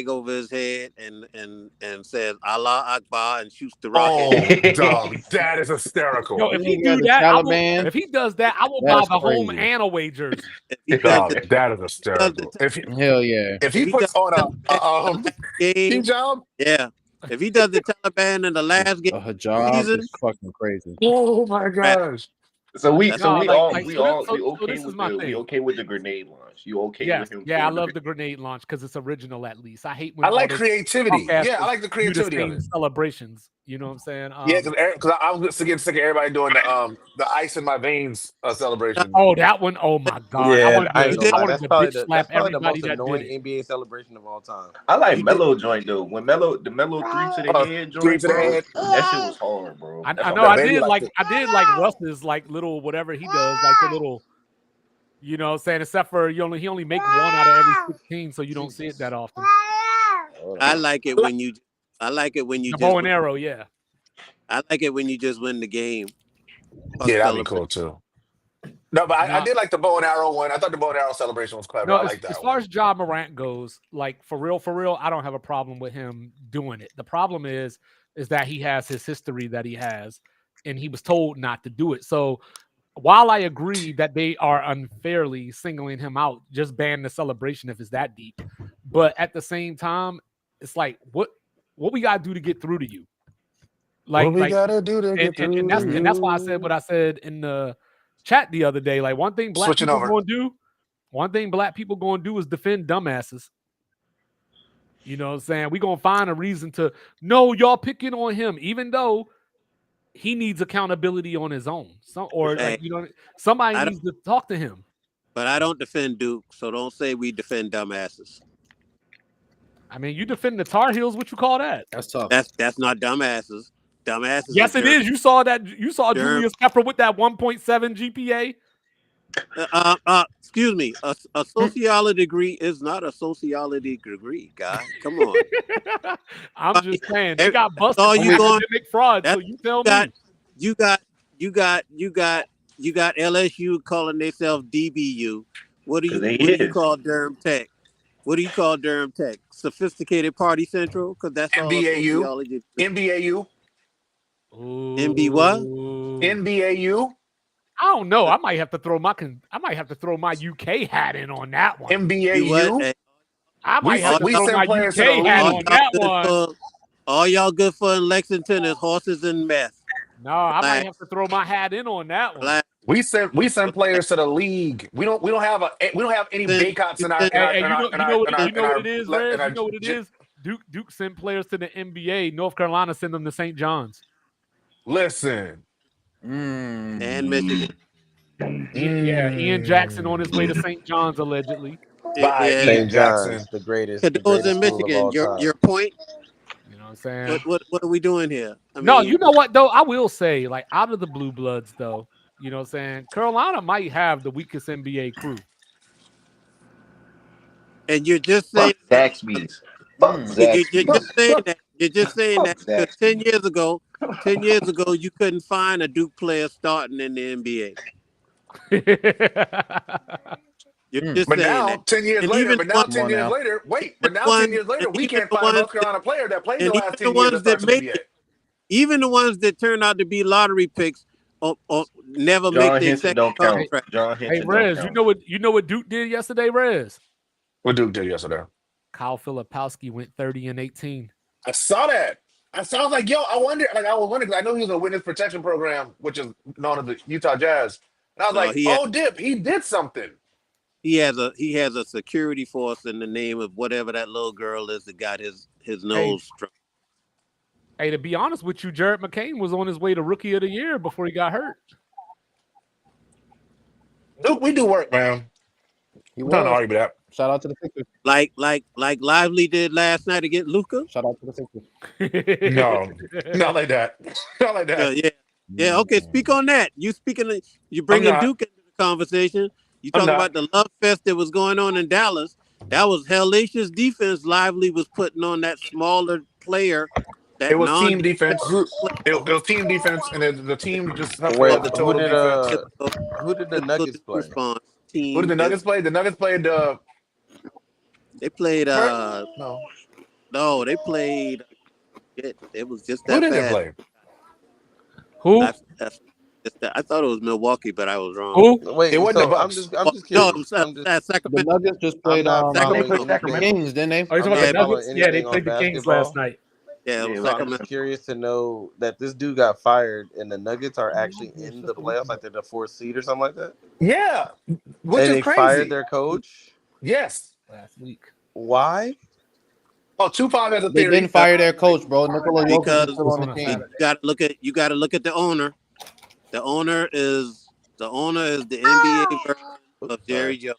over his head and says Allah Akbar and shoots the Oh, rocket. dog, that is hysterical. Yo, if He he got do the that, Taliban. if he does that, I will buy That's the home crazy. and away jersey. If he does Dog, the, that is hysterical. If Hell yeah. he he puts does on a key game, job, yeah. If he does the Taliban in the last game, A hijab season? is fucking crazy. oh my gosh. So we That's No, we like- all like, we so this- all so- we so okay this is with my the thing. we okay with the grenade launch. You okay Yes, with him? yeah, I throwing love the the grenade launch because it's original. At least I hate when I like all those creativity. punk-ass Yeah, I like the do the creativity of same it. celebrations. You know what I'm saying? Yeah, because I was getting sick of everybody doing the ice in my veins celebration. Oh, that one! Oh my god! Yeah, I wanted I ain't to, gonna I lie. wanted That's to probably bitch the slap everybody most that did annoying it. NBA celebration of all time. I like You Melo joint though. When the Melo 3 to the head joint, Three to the bro, head. that shit was hard, bro. I That's know all- I baby did liked like it. I did like Russ's like little whatever he does, like the little, you know what I'm saying, except for he only make one out of every 16, so you don't see it that often. I like it when you The just bow and arrow, yeah. I like it when you just win the game. or Yeah, that'd be celebrate. cool too. No, but I No. did like the bow and arrow one. I thought the bow and arrow celebration was clever. No, I as, like that as far one. as Ja Morant goes, like for real, I don't have a problem with him doing it. The problem is that he has his history that he has, and he was told not to do it. So while I agree that they are unfairly singling him out, just ban the celebration if it's that deep. But at the same time, it's like what we gotta do to get through to you. What we Like gotta do to get through and that's why I to said you? what I said in the chat the other day. Like one thing black Switching people over. gonna do, one thing black people gonna do is defend dumbasses. You know what I'm saying? We gonna find a reason to no, y'all picking on him, even though he needs accountability on his own. Hey, Somebody I don't- needs to talk to him. But I don't defend Duke, so don't say we defend dumbasses. I mean, you defend the Tar Heels, what you call that? That's tough. That's not dumbasses. Dumbasses. Yes, are it is. You saw that. You saw Sure. Julius Pepper with that 1.7 GPA. Excuse me. A sociology degree is not a sociology degree, guy. Come on. I'm just saying they got busted all for you going- academic fraud. So that's- you tell got- me. You got LSU calling themselves DBU. What do 'Cause they you is. call Durham Tech? What do you call Durham Tech? Sophisticated Party Central? Because that's all NBAU. sociology. NBAU. NB what? NBAU. I don't know. I might have to throw my UK hat in on that one. You what? NBAU. Hey, I might have to we throw send my players to UK the hat league. on that one. All y'all good for in Lexington is horses and meth. No, I might Black. have to throw my hat in on that one. Black. We send players to the league. We don't have any Baycots in our. Hey, you know what it is, Rez? You know what it j- is? Duke sent players to the NBA. North Carolina send them to St. John's. Listen. And Michigan. Ian Jackson on his way to St. John's allegedly. Bye, Yeah. Ian St. Jackson. John's, the greatest. Because The those greatest in school of Michigan. all time. Your point? You know what I'm saying? What are we doing here? I No, mean, you know what though? I will say, like out of the Blue Bloods, though, you know what I'm saying? Carolina might have the weakest NBA crew. and you're just saying Fuck Zaxby's. Fuck Zaxby's. you're just saying that. You're just saying that Fuck because that. 10 years ago, you couldn't find a Duke player starting in the NBA. You're just But saying now, that. 10 years And later, even but now one- 10 years now. later, wait, but now one- 10 years later, and we even can't the find a North ones Carolina player that played and the even last the 10 years ones that that starts in make the NBA. it. Even the ones that turn out to be lottery picks or never John make their Henson second don't count. contract. John Hey, Henson Rez, don't count. you know what Duke did yesterday, Rez? What Duke did yesterday? Kyle Filipowski went 30 and 18. I saw that. I was like, yo, I was wondering, 'cause I know he was in a witness protection program, which is known as the Utah Jazz. And I was No, like, he had- oh, Dip, he did something. He has a security force in the name of whatever that little girl is that got his nose struck. Hey, to be honest with you, Jared McCain was on his way to Rookie of the Year before he got hurt. Duke, we do work, man. He I'm trying to was. argue with that. Shout out to the Sixers. Like Lively did last night against Luca. Shout out to the Sixers. No, not like that. Not like that. Yeah. Okay, speak on that. You bringing not. Duke into the conversation. You I'm talking not. about the love fest that was going on in Dallas. That was hellacious defense Lively was putting on that smaller player. That It was team defense. Who, It was team defense, and the team just wait, upheld the total defense. who did the Nuggets play? Response Who team. did the Nuggets play? The Nuggets played. They played. No. No, they played. It was just that Who did they bad. play? Who? I thought it was Milwaukee, but I was wrong. Who? Wait, It wasn't so the I'm Bucks. just No, curious. it was The Sacramento. Nuggets just played I'm not the following anything. Kings, didn't they? Oh, you talking Yeah, about the Nuggets? following Yeah, they anything played on the Kings basketball. last night. Yeah, it was So I'm Sacramento. just curious to know that this dude got fired and the Nuggets are actually in the playoffs, like they're the 4th seed or something like that. Yeah, which And is they crazy. fired their coach. Yes. Last week. Why? Oh, Tupac has a They theory. didn't fire their coach, bro. Nikola Jokic Because is still on the on team. Saturday. You got to look at the owner. The owner is the NBA version of Jerry Jones.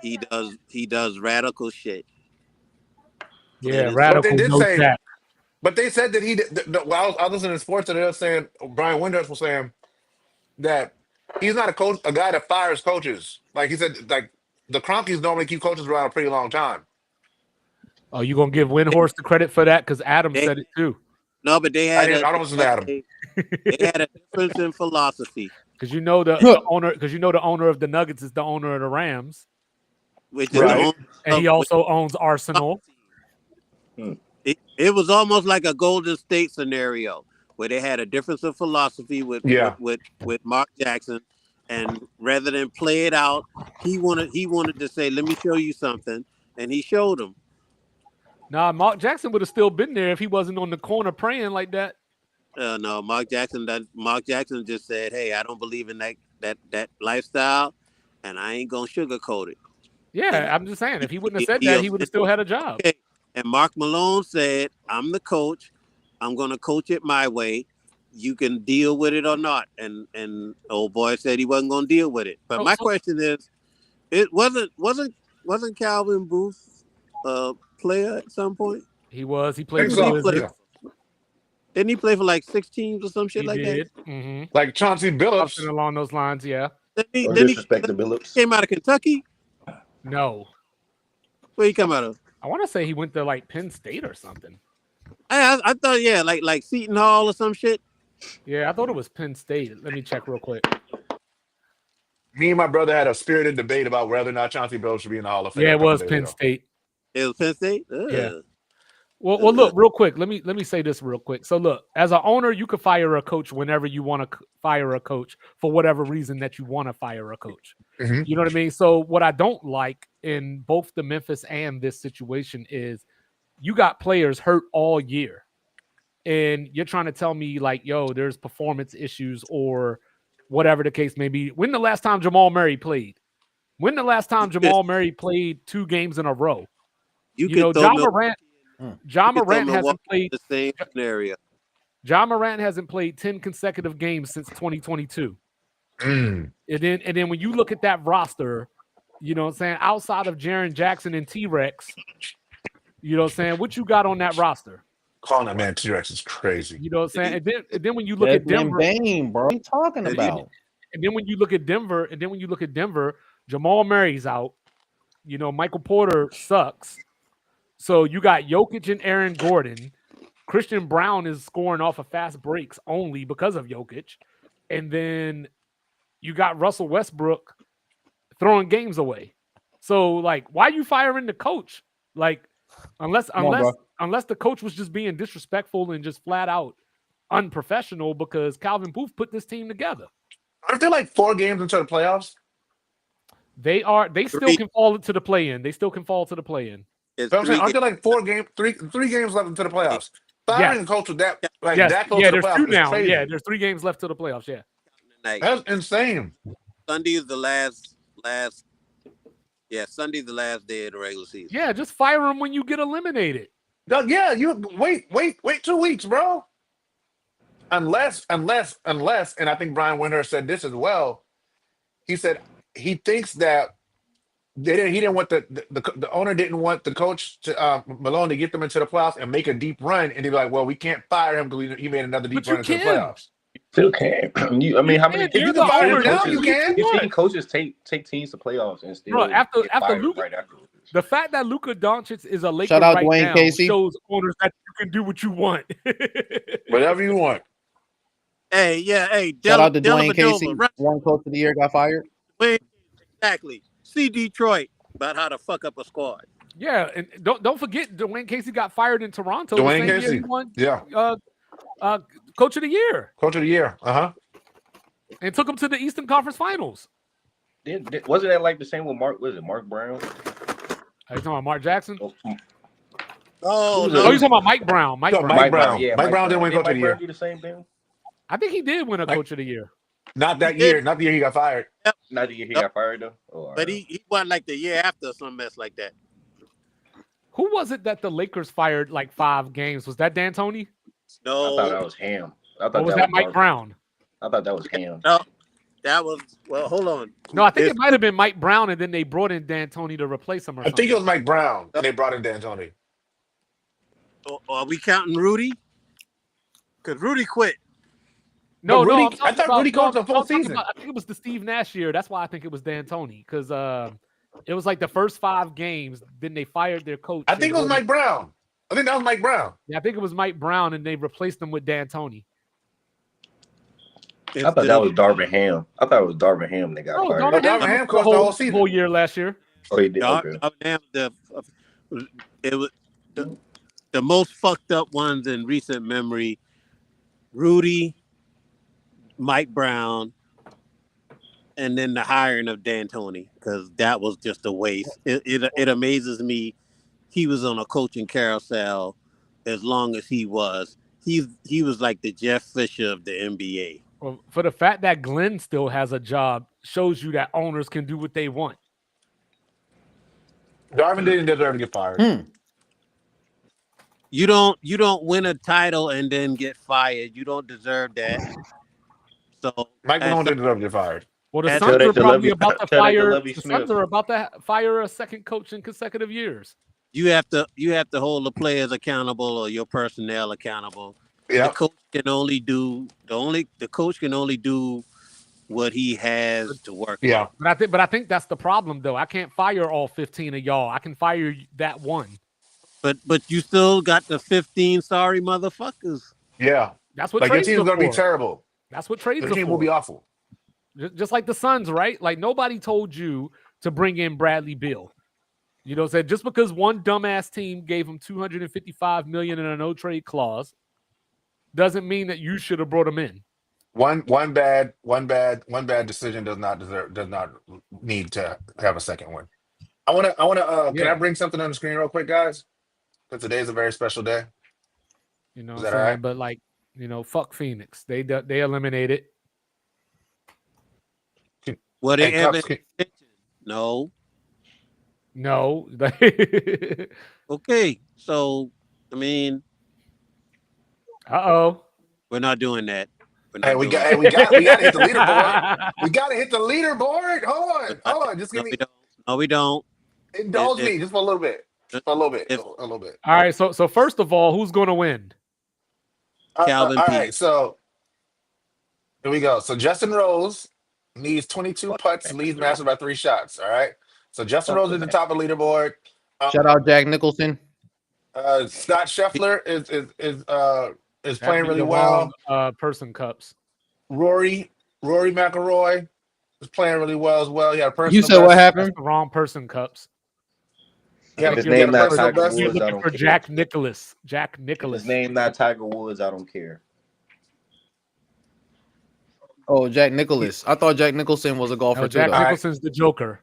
He does radical shit. Yeah, But radical. they did no say- Jack. But they said that he did. While I was listening to sports, and they were saying Brian Windhurst was saying that he's not a guy that fires coaches. Like he said, like the Cronkies normally keep coaches around a pretty long time. Oh, you gonna give Windhorst the credit for that? Because Adam They- said it too. No, but they had I don't listen to Adam. They had a difference in philosophy, Because you know the owner. Because you know the owner of the Nuggets is the owner of the Rams, which is Right. the owner and he of- also owns Arsenal. It was almost like a Golden State scenario where they had a difference of philosophy with Mark Jackson, and rather than play it out, he wanted to say, "Let me show you something," and he showed him. Nah, Mark Jackson would have still been there if he wasn't on the corner praying like that. No, Mark Jackson just said, "Hey, I don't believe in that lifestyle, and I ain't gonna sugarcoat it." Yeah, I'm just saying, if he wouldn't have said He- that, he would have still had a job. Okay. And Mark Malone said, "I'm the coach. I'm gonna coach it my way. You can deal with it or not." And old boy said he wasn't gonna deal with it. But my question is, it wasn't Calvin Booth a player at some point? He was. He played Think for so. the Wizards. Yeah. Didn't he play for like 6 teams or some shit He like did. Mm-hmm. Like Chauncey Billups. Something along those lines. Yeah. that? Don't Then he disrespect the Billups. came out of Kentucky. No, Where he come out of? I want to say he went to like Penn State or something. I thought like Seton Hall or some shit. Yeah, I thought it was Penn State. Let me check real quick. Me and my brother had a spirited debate about whether or not Chauncey Billups should be in the Hall of Fame. Yeah, a it couple was days Penn ago. State. It was Penn State. Yeah. Well, look, real quick. Let me say this real quick. So, look, as an owner, you could fire a coach whenever you want to fire a coach for whatever reason that you want to fire a coach. Mhm. You know what I mean? So, what I don't like in both the Memphis and this situation is you got players hurt all year, and you're trying to tell me like, yo, there's performance issues or whatever the case may be. When the last time Jamal Murray played? When the last time Jamal Murray played 2 games in a row? You know, John Morant. John Morant hasn't played the same scenario. John Morant hasn't played 10 consecutive games since 2022. Mm. And then when you look at that roster, you know what I'm saying, outside of Jaren Jackson and T-Rex, you know what I'm saying, what you got on that roster? Calling that man T-Rex is crazy. You know what I'm saying? And then when you look at Denver, Bane, bro. What are you talking about? and then when you look at Denver, Jamal Murray's out. You know, Michael Porter sucks. So you got Jokic and Aaron Gordon. Christian Brown is scoring off of fast breaks only because of Jokic. And then you got Russell Westbrook throwing games away. So, like, why are you firing the coach? Like, unless the coach was just being disrespectful and just flat out unprofessional because Calvin Booth put this team together. Aren't there like 4 games into the playoffs? They still can fall to the play-in. They still can fall to the play-in. It's So I'm saying, three aren't there like 4 games, three games left into the playoffs? Firing a coach with that, like Yes. that close Yeah, to the there's playoffs 2 is now. crazy. Yeah, there's 3 games left to the playoffs. Yeah. night. That's insane. Sunday is the last. Sunday's the last day of the regular season. Yeah, just fire them when you get eliminated. Yeah, you wait 2 weeks, bro. Unless, and I think Brian Winter said this as well. he said he thinks that he didn't want the owner didn't want the coach to Malone to get them into the playoffs and make a deep run, and they're like, well, we can't fire him because he made another deep But you run into the can. playoffs. Still can. I You mean, how many? can. You're you the can fire owner. him now, You you can do what can. you You've want. seen coaches take teams to playoffs and still Bro, after get after fired Luka, right afterwards. the fact that Luka Doncic is a Laker Shout out right Dwayne now Casey. shows owners that you can do what you want. Whatever you want. Hey, yeah, hey, Shout out to Della Dwayne Casey. Vadova, right? One coach of the year got fired. Exactly. See Detroit about how to fuck up a squad. Yeah, and don't forget Dwayne Casey got fired in Toronto. Dwayne the same year Casey. he won Yeah. Coach of the Year Coach of the year. and took him to the Eastern Conference Finals. Wasn't that like the same with Mark? Was it Mark Brown? Are you talking about Mark Jackson? Oh, Oh, no. you talking about Mike Brown? Mike No, Brown. Mike Brown. Yeah, Mike Brown didn't win Didn't Coach of the Mike Brown year. do the same thing? I think he did win a Mike- Coach of the Year. Not that He did. year. Not the year he got fired. Not the year he Nope. got fired though. Oh, all But right. he won like the year after or some mess like that. Who was it that the Lakers fired like 5 games? Was that D'Antoni? I thought that No, was Ham. I thought Or was that Mike Darvin. Brown? I thought that was Ham. no, that was hold on. No, I think It's- it might have been Mike Brown, and then they brought in D'Antoni to replace him or I something. think it was Mike Brown, and they brought in D'Antoni. Are we counting Rudy? Because Rudy quit. No, But Rudy- I'm talking I thought about- Rudy coached the I'm full talking season. about- I think it was the Steve Nash year. That's why I think it was D'Antoni, because it was like the first 5 games. Then they fired their coach. I think it was Mike Brown. I think that was Mike Brown. Yeah, I think it was Mike Brown, and they replaced him with D'Antoni. I thought that was Darvin Ham. I thought it was Darvin Ham that got No, fired. Darvin Darvin Ham Ham was coached the whole season. whole year last year. Oh, he did. Dar- Okay. Darvin Ham, it was the most fucked up ones in recent memory. Rudy, Mike Brown, and then the hiring of D'Antoni, because that was just a waste. It amazes me he was on a coaching carousel as long as he was. He was like the Jeff Fisher of the NBA. Well, for the fact that Glenn still has a job shows you that owners can do what they want. Darvin didn't deserve to get fired. You don't win a title and then get fired. You don't deserve that. So Mike at Malone some- didn't deserve to get fired. Well, the Tell Suns that are to probably Lovie- about to tell that to fire. Lovie The Smith. Suns are about to fire a second coach in consecutive years. you have to hold the players accountable or your personnel accountable. Yeah. The coach can only do what he has to work. Yeah. But I think that's the problem, though. I can't fire all 15 of y'all. I can fire that one. But you still got the 15 sorry motherfuckers. Yeah. That's what Like your trades team's are gonna be for. terrible. That's what trades Your are team for. will be awful. Just like the Suns, right? Like nobody told you to bring in Bradley Beal. You know what I'm saying? Just because one dumbass team gave him $255 million in a no trade clause doesn't mean that you should have brought him in. One bad decision does not need to have a second one. I wanna can Yeah. I bring something on the screen real quick, guys? Because today is a very special day. You know Is what I'm that all saying? right? But like, fuck Phoenix. They eliminated. What they Hey, ever Cups, no. No. Okay. So I mean, Uh-oh. we're not doing that. We're not hey, we doing got that. we gotta hit the leaderboard. We gotta hit the leaderboard. Hold on. Just No, give me we don't. No, we don't. indulge me just for a little bit. Just for a little bit. If- a little bit. All right, so first of all, who's going to win? Calvin all P. right, so here we go. So Justin Rose needs 22 putts, leads Master by 3 shots. All right. So Justin Rose is the top of the leaderboard. Shout out Jack Nicholson. Scott Scheffler is playing That'd be really the well. wrong, person cups. Rory McIlroy is playing really well as well. He had a personal You said what best. happened? That's the wrong person cups. He had If his he had name a not personal Tiger best. You're Woods, I looking don't for care. Jack Nicholas. Jack If Nicholas. his name not Tiger Woods, I don't care. Oh, Jack Nicholas. I thought Jack Nicholson was a golfer No, too. Jack Though. Nicholson's the Joker.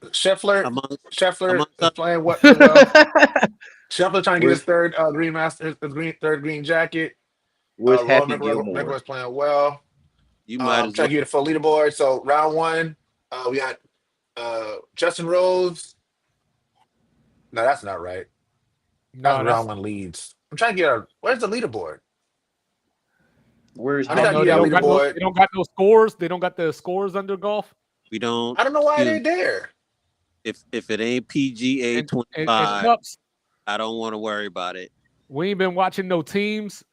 Scheffler Among is playing well. Scheffler trying to get his third third green jacket. Where's Rory Happy McIlroy's Gilmore? playing well. you might I'm as trying well. to get a full leaderboard. So round 1, we got Justin Rose. No, that's not right. No, That's that's, round 1 leads. I'm trying to get where's the leaderboard? Where's I thought No, you they got don't got no. leaderboard. They don't got no scores. They don't got the scores under golf. We don't. I don't know why do- they there. If it ain't PGA And 25, Cups, I don't want to worry about it. we ain't been watching no teams.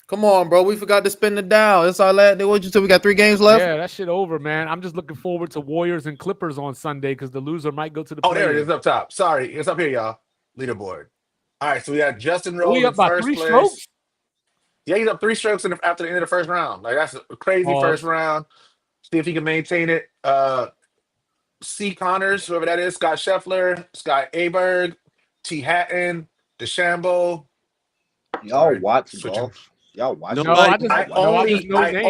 Come on, bro. We forgot to spin the dial. That's all that. What you said? We got 3 games left. Yeah, that shit over, man. I'm just looking forward to Warriors and Clippers on Sunday because the loser might go to the. Oh, there it play-in. is up top. Sorry, it's up here, y'all. Leaderboard. All right, so we got Justin Oh, Rose we in up by first 3 place. strokes. Yeah, he's up 3 strokes after the end of the first round. Like that's a crazy Oh. first round. See if he can maintain it. C. Connors, whoever that is, Scott Scheffler, Scott Aberg, T. Hatton, DeChambeau. Y'all Sorry, watch switching. golf? Y'all watch No, No, golf? I just I no, I just know I names.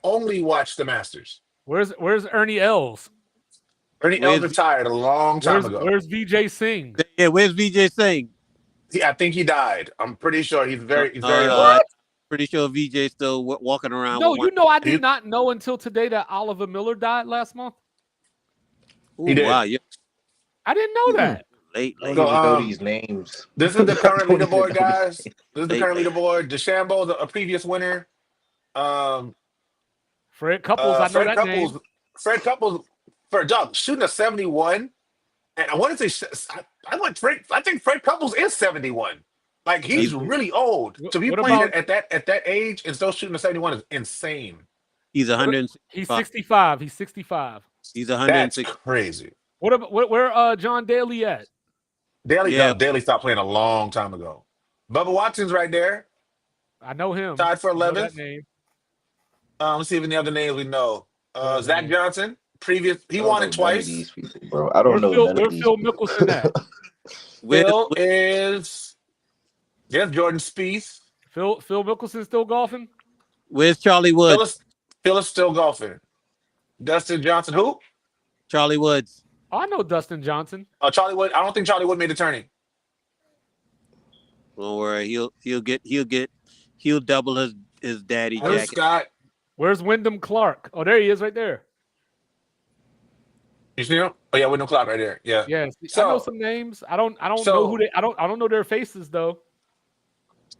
only watch the Masters. Where's Ernie Els? Ernie Els Where's- retired a long time ago. Where's VJ Singh? Yeah, where's VJ Singh? I think he died. I'm pretty sure he's very I'm pretty sure VJ still walking around. No, with you know I did You- not know until today that Oliver Miller died last month. Ooh, He did. wow, yeah, I didn't know that. late. I don't So, even know um, these names. This is the current Don't even know leaderboard, these guys. names. This is the current leaderboard. DeChambeau, a previous winner. Fred Couples, I know Fred that Couples. name. Fred Couples for Doug shooting a 71, and I want to say I think Fred Couples is 71. Like he's really old to be What playing about- at that age and still shooting a 71 is insane. He's 100. He's 65. He's 65. He's That's 106. crazy. What about where John Daly at? Daly stopped playing a long time ago. Bubba Watson's right there, I know him. tied for I know 11th. that name. Let's see if any other names we know. What Zach name? Johnson, he I don't won know it twice. none of these people, bro. I don't know none Where's of these Phil people. Mickelson at? Phil is Jordan Spieth. Phil Mickelson still golfing? Where's Charlie Woods? Phil is still golfing. Dustin Johnson, who? Charlie Woods. Oh, I know Dustin Johnson. Charlie Wood. I don't think Charlie Wood made the tourney. Don't worry, he'll double his daddy Where's jacket. Scott? Where's Wyndham Clark? Oh, there he is, right there. You see him? Oh yeah, Wyndham Clark right there. Yeah. Yeah, So- I know some names. I don't so- know who they. I don't know their faces though.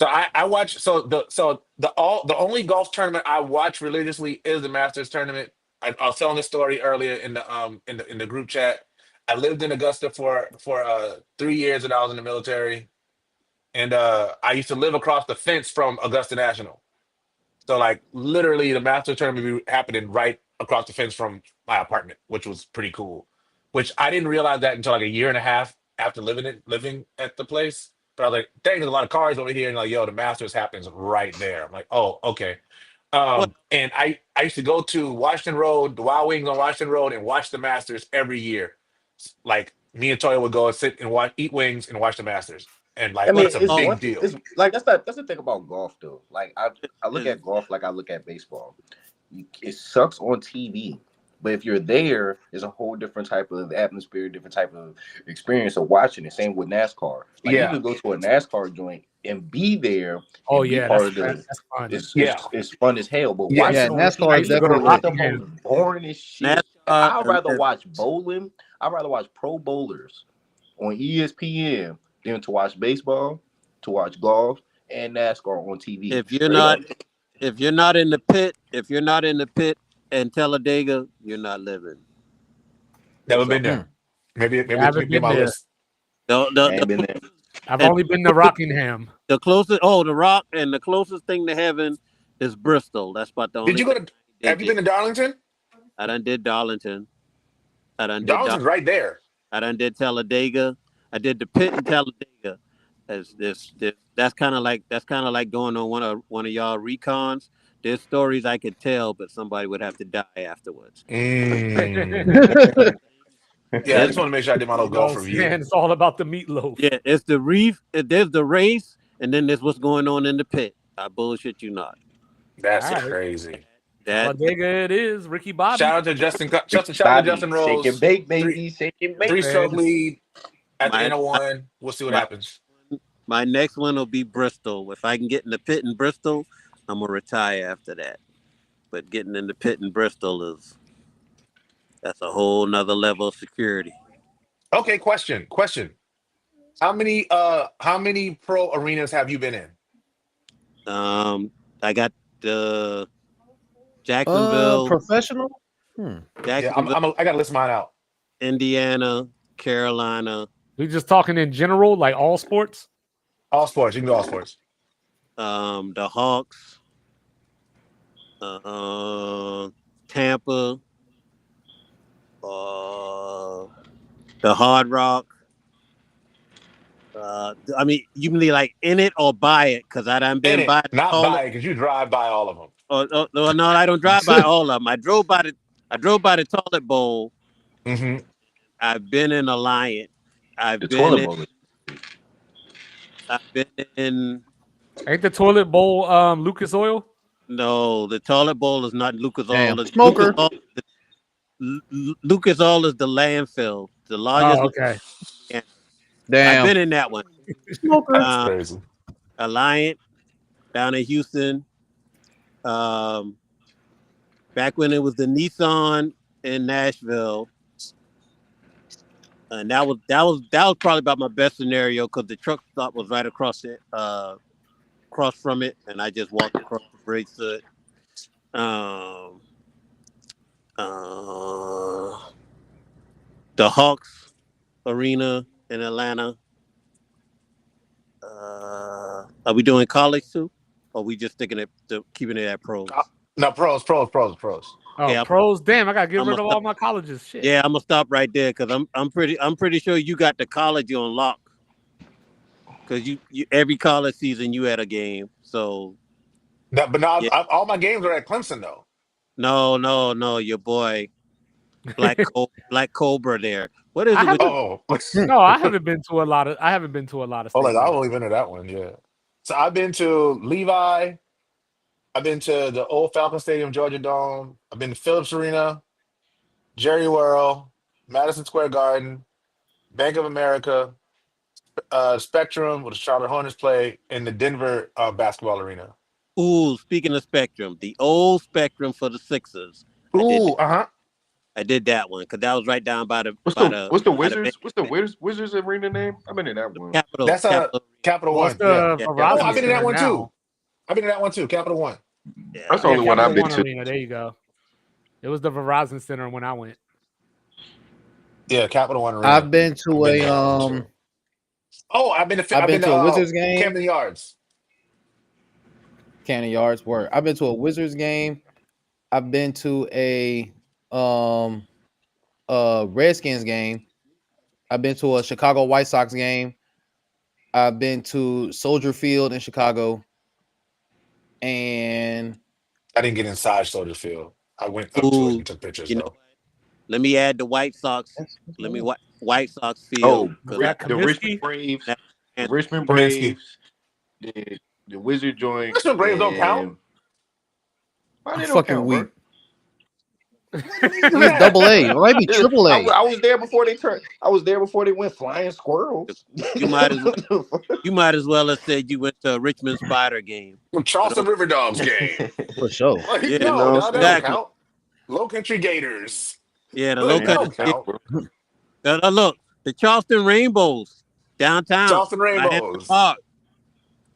So I watch. The only golf tournament I watch religiously is the Masters tournament. I was telling this story earlier in the group chat. I lived in Augusta for 3 years when I was in the military, and I used to live across the fence from Augusta National. So like literally, the Masters tournament would be happening right across the fence from my apartment, which was pretty cool. Which I didn't realize that until like a year and a half after living at the place. But I was like, dang, there's a lot of cars over here, and like, yo, the Masters happens right there. I'm like, oh, okay. And I used to go to Washington Road, the Wild Wings on Washington Road, and watch the Masters every year. Like me and Toya would go and sit and eat wings and watch the Masters, and like I mean, it's a big deal. It's like that's the thing about golf, though. Like I look at golf like I look at baseball. It sucks on TV, but if you're there, it's a whole different type of atmosphere, different type of experience of watching it. Same with NASCAR. Like Yeah. you can go to a NASCAR joint and be there. Oh and be yeah, part that's of the. fun. It's fun as hell, but Yeah. watching Yeah, on NASCAR TV is definitely it's the Rockingham. most boring as shit. I'd rather watch bowling. I'd rather watch pro bowlers on ESPN than to watch baseball, to watch golf, and NASCAR on TV. If you're not in the pit and Talladega, you're not living. Never been there. Maybe haven't been my there. list. I ain't The been there. I've only been to Rockingham. closest, the Rock, and the closest thing to heaven is Bristol. That's about the only. Did you go to? Have you been to Darlington? I done did Darlington. I done did. Darlington's right there. I done did Talladega. I did the pit in Talladega. That's kind of like going on one of y'all recons. There's stories I could tell, but somebody would have to die afterwards. Yeah, I just want to make sure I did my little golf review. And it's all about the meatloaf. Yeah, it's the reef. There's the race, and then there's what's going on in the pit. I bullshit you not. That's All right. crazy. That Talladega it is. Ricky Bobby. Shout out to shout out to Justin Rose. Shake and bake, baby. Shake and bake. 3-stroke lead at the My- end of one. We'll see what happens. my next one will be Bristol. If I can get in the pit in Bristol, I'm gonna retire after that. But getting in the pit in Bristol that's a whole nother level of security. Okay, question. How many pro arenas have you been in? I got the Jacksonville, Professional. Yeah, Jacksonville, I gotta list mine out. Indiana, Carolina, We just talking in general, like all sports. All sports. You can go all sports. the Hawks, Tampa, the Hard Rock. I mean, you can be like in it or buy it because I done In been it, by the not toilet. by it, because you drive by all of them. No, I don't drive by all of them. I drove by the toilet bowl. Mm-hmm. I've been in Alliant. The toilet bowl. I've been in. Ain't the toilet bowl Lucas Oil? No, the toilet bowl is not Lucas Damn. Oil. Smoker. Lucas Oil is the landfill, the largest. Oh, okay. I've Damn. been in that one. Smoker. That's crazy. Alliant down in Houston. Back when it was the Nissan in Nashville, and that was probably about my best scenario because the truck stop was right across it, across from it, and I just walked across the bridge to it. The Hawks Arena in Atlanta. Are we doing college too? Or are we just sticking it to keeping it at pros? No, pros. Oh, Yeah, pros. Damn, I gotta get I'm rid a- of all my colleges. Shit. Yeah, I'm gonna stop right there because I'm pretty sure you got the college on lock. Because you every college season you had a game. So But now Yeah. all my games are at Clemson though. no, your boy Black Cobra there. What is I it with Oh, No, I haven't been to a lot of. I haven't been to a lot of. I've stadiums. only been to that one. Yeah. So I've been to Levi. I've been to the old Falcon Stadium, Georgia Dome. I've been to Phillips Arena, Jerry World, Madison Square Garden, Bank of America, Spectrum, where the Charlotte Hornets play, and the Denver basketball arena. Ooh, speaking of Spectrum, the old Spectrum for the Sixers. Ooh, I did that one because that was right down by the What's by the by the Wizards? What's the Wizards arena name? I've been in that one. Capital. That's Capital What's One. the Yeah. Yeah. Verizon Oh, I've been in that Center one now? too. I've been in that one too. Capital One. Yeah. That's the only one I've Capital been One to. Arena. There you go. It was the Verizon Center when I went. Yeah, Capital One Arena. I've been to I've been a there, sure. Oh, I've been to a Wizards game. Camden Yards. Cannon Yards work. I've been to a Wizards game. I've been to a Redskins game. I've been to a Chicago White Sox game. I've been to Soldier Field in Chicago. And I didn't get inside Soldier Field. I went up to it and took pictures You know though. what? Let me add the White Sox. Let me White Sox Oh, field. 'cause Got the Kaminsky? Richmond Braves. The And- Richmond Kaminsky. Braves. The Wizard joint. Richmond Braves don't count? and- Why I'm they don't fucking count, weak. bro? It's double A. It might be triple A. I was there before they turned. I was there before they went flying squirrels. You might as well have said you went to a Richmond Spider game. Charleston River Dogs game. For sure. Like, Yeah, no, that exactly. don't count. Low Country Gators. Yeah, the Like, low that country. don't count. Look, the Charleston Rainbows downtown. Charleston by Hampton Rainbows. Park.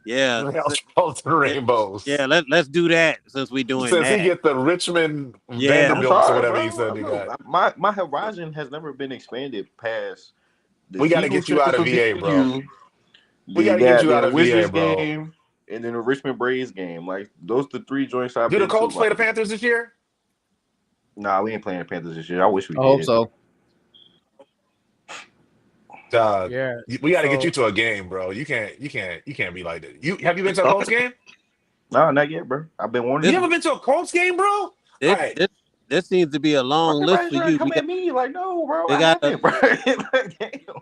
Yeah, Charleston Rainbows. yeah. Let's do that since we doing Since that. he get the Richmond Yeah. Vanderbilts I'm or sorry, whatever bro. he said he got. My horizon has never been expanded past. The We gotta Eagles get you out of versus VA, bro. VCU, We gotta get you out the of Wizards VA, bro. game, and then the Richmond Braves game. Like those, the three joints I've Do been the Colts to. play the Panthers this year? Nah, we ain't playing the Panthers this year. I wish we I did. hope so. Yeah. We got to get So- you to a game, bro. You can't be like that. Have you been to a Colts game? No, not yet, bro. I've been wanting. You ever been to a Colts game, bro? Alright. This seems to be a long list for you. Come at me like, no, bro. They I got- haven't, bro. Like, damn.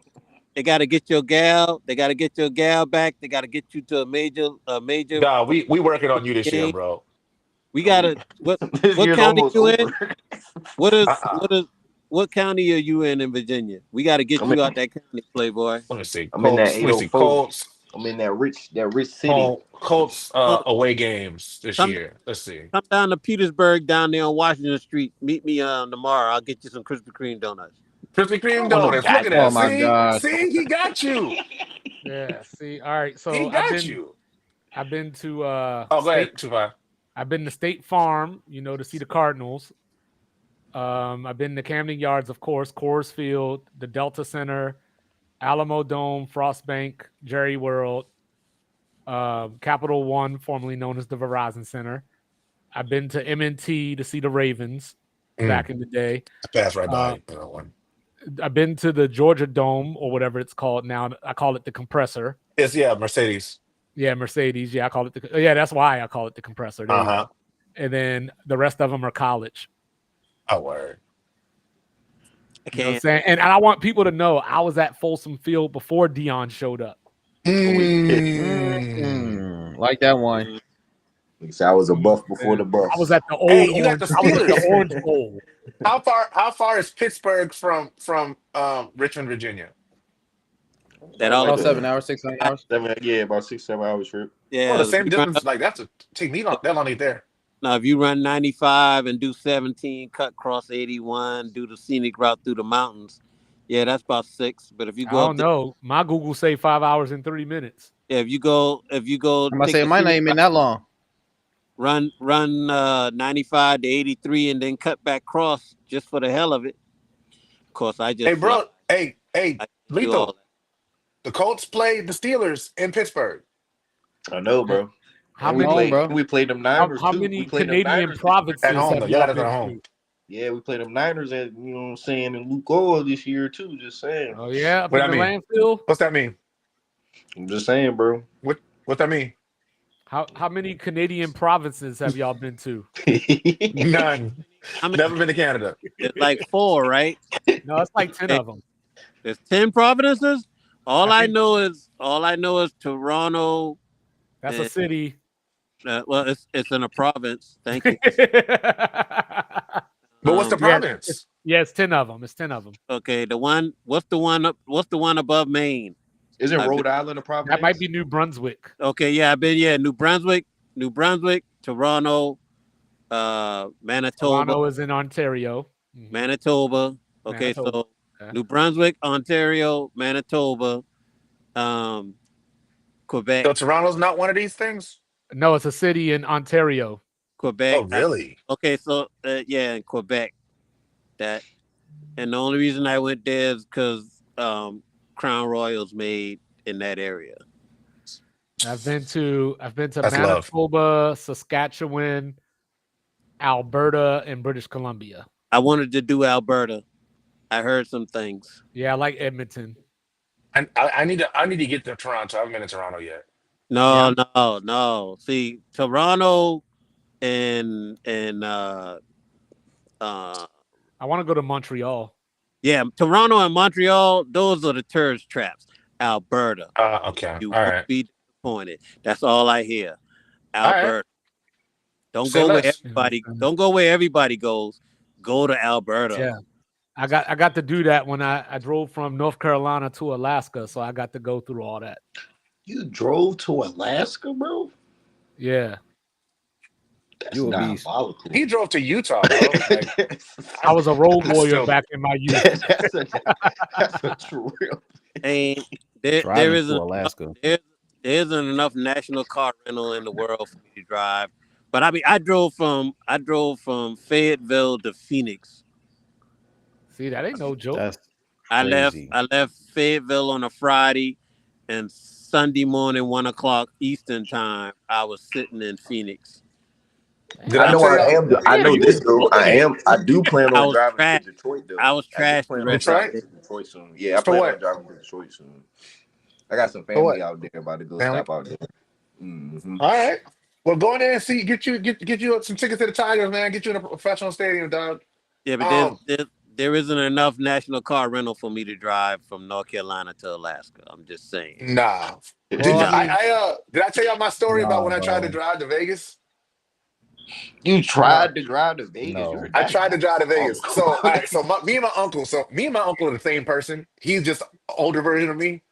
They got to get your gal. They got to get your gal back. They got to get you to a major. Nah, we working on you this year, bro. We got to. What This What year's county almost you in? over. What county are you in Virginia? We got to get you out that county, Playboy. Let me see. I'm in that Colts. Let me see. 804. Colts. I'm in that rich city. Colts away games this Some- year. Let's see. Come down to Petersburg, down there on Washington Street. Meet me tomorrow. I'll get you some Krispy Kreme donuts. Krispy Kreme Oh, donuts. Look at that. oh my see? God. See, he got you. Yeah. See. All right. So He I've got been. you. I've been to Oh, go State. ahead, 2-5. I've been to State Farm, to see the Cardinals. I've been to Camden Yards, of course, Coors Field, the Delta Center, Alamo Dome, Frost Bank, Jerry World, Capital One, formerly known as the Verizon Center. I've been to M&T to see the Ravens back in the day. I passed right by that one. I've been to the Georgia Dome or whatever it's called now. I call it the compressor. It's Mercedes. Yeah, Mercedes. Yeah, I call it that's why I call it the compressor. There you go. And then the rest of them are college. Oh, word. You know what I'm saying? And I want people to know I was at Folsom Field before Dion showed up. Like that one. I was a buff before the buff. I was at the old Hey, you got Orange, the I was at the Steelers. Orange Bowl. How far is Pittsburgh from Richmond, Virginia? That all About 7 hours, 6 hours. About 6-7 hours trip. yeah. Oh, the same distance. Like that's a take me long. That long ain't there. Now, if you run 95 and do 17, cut cross 81, do the scenic route through the mountains, yeah, that's about 6. But if you I go, don't know. My Google say 5 hours and 30 minutes. yeah, if you go, I'm gonna say my name in that long. Run 95 to 83 and then cut back cross just for the hell of it. Of course, I just Hey, bro. Hey, do all Lethal. that. The Colts played the Steelers in Pittsburgh. I know, bro. How And many? we played them Niners How too. many We played them Canadian Niners. provinces At home, have though. y'all Y'all got it been at to? home. Yeah, we played them Niners at, you know what I'm saying, in Luke this year too. Just saying. Oh yeah, up What in the I mean? landfill. What's that mean? I'm just saying, bro. What that mean? How many Canadian provinces have y'all been to? None. I mean, Never been to Canada. it's like 4, right? No, it's like 10 of them. There's 10 provinces. All I I think- know is Toronto. That's a city. Well, it's in a province. Thank you. But what's the yeah, province? Yeah, it's 10 of them. It's 10 of them. Okay, what's the one above Maine? Isn't I've Rhode Island a province? That might be New Brunswick. Okay, yeah, I've been New Brunswick, Toronto, Manitoba, Toronto is in Ontario. Mhm. Manitoba. Okay, Manitoba, so yeah. New Brunswick, Ontario, Manitoba, Quebec, So Toronto's not one of these things? No, it's a city in Ontario. Quebec. Oh, really? Okay, so in Quebec, and the only reason I went there is because Crown Royal's made in that area. I've been to That's love. Manitoba, Saskatchewan, Alberta, and British Columbia. I wanted to do Alberta. I heard some things. Yeah, I like Edmonton. And I need to get to Toronto. I haven't been to Toronto yet. No. See, Toronto and I want to go to Montreal. yeah, Toronto and Montreal, those are the tourist traps. Alberta, Okay. you All won't right. be disappointed. That's all I hear. right. Alberta. Don't Say go where less. everybody. Don't go where everybody goes. Go to Alberta. Yeah. I got to do that when I drove from North Carolina to Alaska, so I got to go through all that. You drove to Alaska, bro? Yeah. That's You a beast. diabolical. He drove to Utah, bro. Like, I was a road warrior Still- back in my youth. that's a true. And there Driving to isn't Alaska. there isn't enough national car rental in the world for me to drive. But I mean, I drove from Fayetteville to Phoenix. See, that ain't no joke. That's I crazy. left Fayetteville on a Friday, and Sunday morning, 1:00 Eastern time, I was sitting in Phoenix. Did I know tell I y'all- am. I know this though. I do plan I on was driving trash. to Detroit though. I was do trash plan the on rest of driving the to Detroit soon. Yeah, I For plan what? on driving to Detroit soon. I got some what? family out there about to go Family? stop out there. Mm-hmm. All right. Well, go in there and see. Get you some tickets to the Tigers, man. Get you in a professional stadium, dog. Yeah, but there isn't enough national car rental for me to drive from North Carolina to Alaska. I'm just saying. Nah. Well, Did I mean- did I tell y'all my story Nah, about when I tried to bro. drive to Vegas? You tried to drive to Vegas. No. You're I that tried to drive to Vegas. Oh. So, all right, me and my uncle are the same person. He's just an older version of me.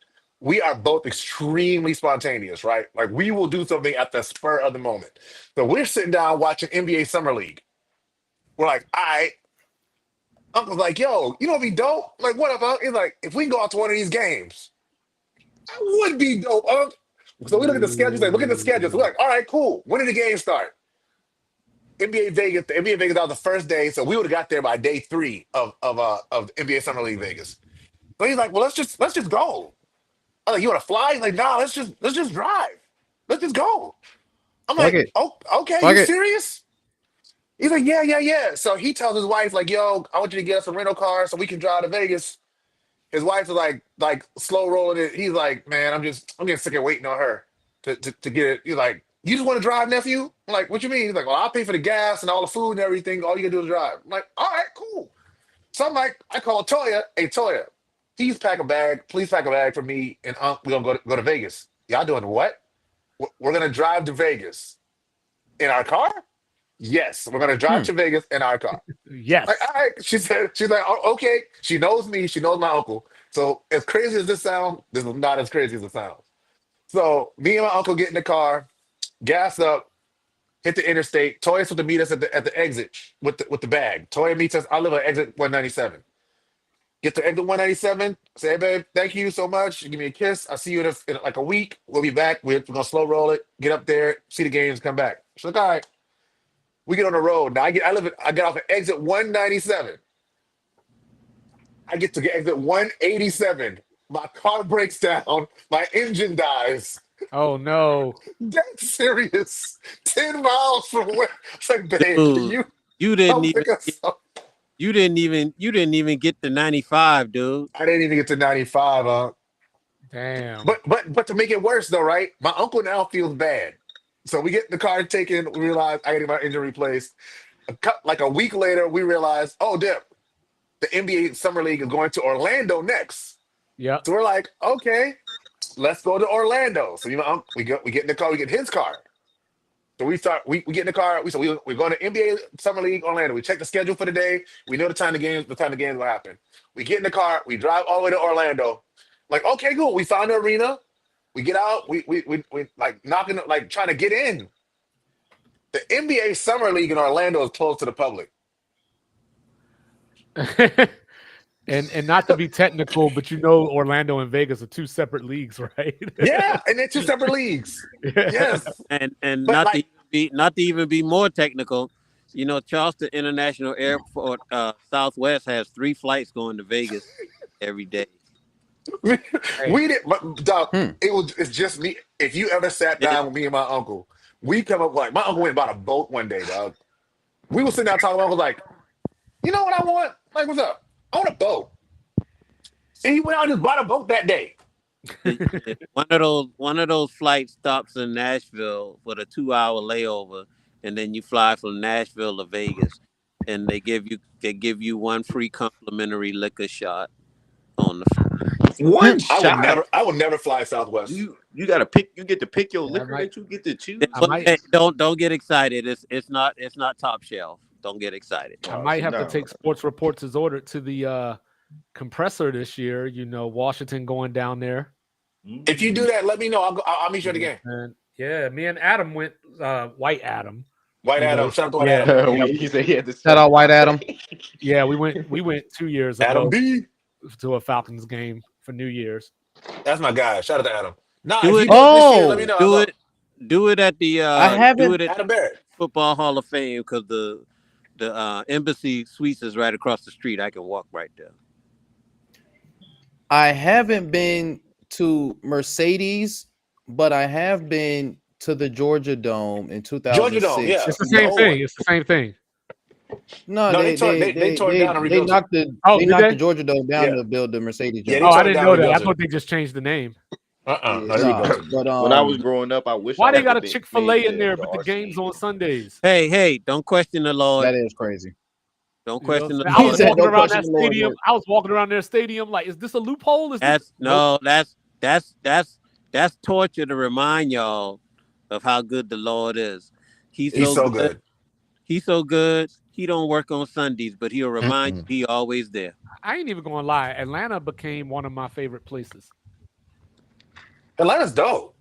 We are both extremely spontaneous, right? Like we will do something at the spur of the moment. So we're sitting down watching NBA Summer League. We're like, all right. Uncle's like, yo, you know what'd be dope? Like, what up, Unc? He's like, if we can go out to one of these games, that would be dope, Unc. So we look at the schedule. Like, look at the schedules. We're like, all right, cool. When did the game start? NBA Vegas. The NBA Vegas, that was the first day, so we would have got there by day 3 of NBA Summer League Vegas. So he's like, well, let's just go. I'm like, you want to fly? He's like, nah, let's just drive. Let's just go. I'm Fuck like, it. oh, okay, Fuck you it. serious? He's like, yeah. So he tells his wife, like, yo, I want you to get us a rental car so we can drive to Vegas. His wife is like slow rolling it. He's like, man, I'm getting sick of waiting on her to get it. He's like, you just want to drive, nephew? I'm like, what you mean? He's like, well, I'll pay for the gas and all the food and everything. All you gotta do is drive. I'm like, all right, cool. So I'm like, I call Toya. Hey, Toya, please pack a bag. Please pack a bag for me and we're gonna go to Vegas. Y'all doing what? We're gonna drive to Vegas in our car. Yes, we're gonna drive to Vegas in our car. Yes. Like, all right. She's like, oh, okay. She knows me. She knows my uncle. So as crazy as this sounds, this is not as crazy as it sounds. So me and my uncle get in the car, gas up, hit the interstate. Toya's supposed to meet us at the exit with the bag. Toya meets us. I live at exit 197. Get to exit 197. Say, hey, babe, thank you so much. Give me a kiss. I'll see you in like a week. We'll be back. We're gonna slow roll it. Get up there, see the games, come back. She's like, all right. We get on the road. Now I get off at exit 197. I get to exit 187. My car breaks down. My engine dies. Oh no. That's serious. 10 miles from where it's like, babe, Dude, can you you didn't come even pick us up? you didn't even get to 95, dude. I didn't even get to 95, Damn. But to make it worse though, right? My uncle now feels bad. So we get the car taken, we realize I gotta get my engine replaced. Like a week later, we realize, oh, Dip, the NBA Summer League is going to Orlando next. Yep. So we're like, okay, let's go to Orlando. So we get in the car, we get his car. So we get in the car. We're going to NBA Summer League Orlando. We check the schedule for the day. We know the time the games will happen. We get in the car. We drive all the way to Orlando. Like, okay, cool. We found the arena. We get out. We like knocking, like trying to get in. The NBA Summer League in Orlando is closed to the public. and not to be technical, but you know Orlando and Vegas are two separate leagues, right? Yeah, and they're two separate leagues. Yes. And But not like, to even be more technical, you know, Charleston International Airport Southwest has 3 flights going to Vegas every day. we did, but dog, it's just me. If you ever sat down with me and my uncle, we come up like my uncle went and bought a boat one day, dog. We were sitting down talking. My uncle was like, you know what I want? Like, what's up? I want a boat. And he went out and just bought a boat that day. One of those flights stops in Nashville for the 2-hour layover, and then you fly from Nashville to Vegas, and they give you 1 free complimentary liquor shot on the flight. One shot. I would never fly Southwest. You gotta pick. You get to pick your liquor might- that you get to choose. Hey, don't get excited. It's not top shelf. Don't get excited. I might have to take Sports Reports as ordered to the compressor this year. You know, Washington going down there. If you do that, let me know. I'll meet you at the game. And yeah, me and Adam went. White Adam. White Adam, shout out to White Yeah. Adam. He said he had to Shout out White Adam. Yeah, we went 2 years Adam ago B. to a Falcons game for New Year's. That's my guy. Shout out to Adam. Nah, Do if it. you do it this year, let me know. Do it at the I haven't- do it at Adam Barrett. Football Hall of Fame, because the Embassy Suites is right across the street. I can walk right there. I haven't been to Mercedes, but I have been to the Georgia Dome in 2006. Georgia Dome, yeah. It's the same No. thing. It's the same thing. No, No, they tore it down and they rebuilt it. knocked the Oh, they did knocked they? the Georgia Dome down Yeah. to build the Mercedes. Yeah, Dome. they Oh, tore I it didn't down know and that. I rebuilt thought they just changed the name. No, they Nah, rebuilt it. but When I was growing up, I wish. Why I they had got a been Chick-fil-A made in there, the but the Arsenal game's game. on Sundays? Hey, don't question the Lord. that is crazy. Don't You know question the what I'm saying? I Lord. was said, walking "Don't around question that the Lord, stadium. Lord." I was walking around their stadium like, is this a loophole? Is this That's torture to remind y'all of how good the Lord is. He's so good. He's so good. He don't work on Sundays, but he'll remind you he always there. I ain't even gonna lie. Atlanta became one of my favorite places. Atlanta's dope.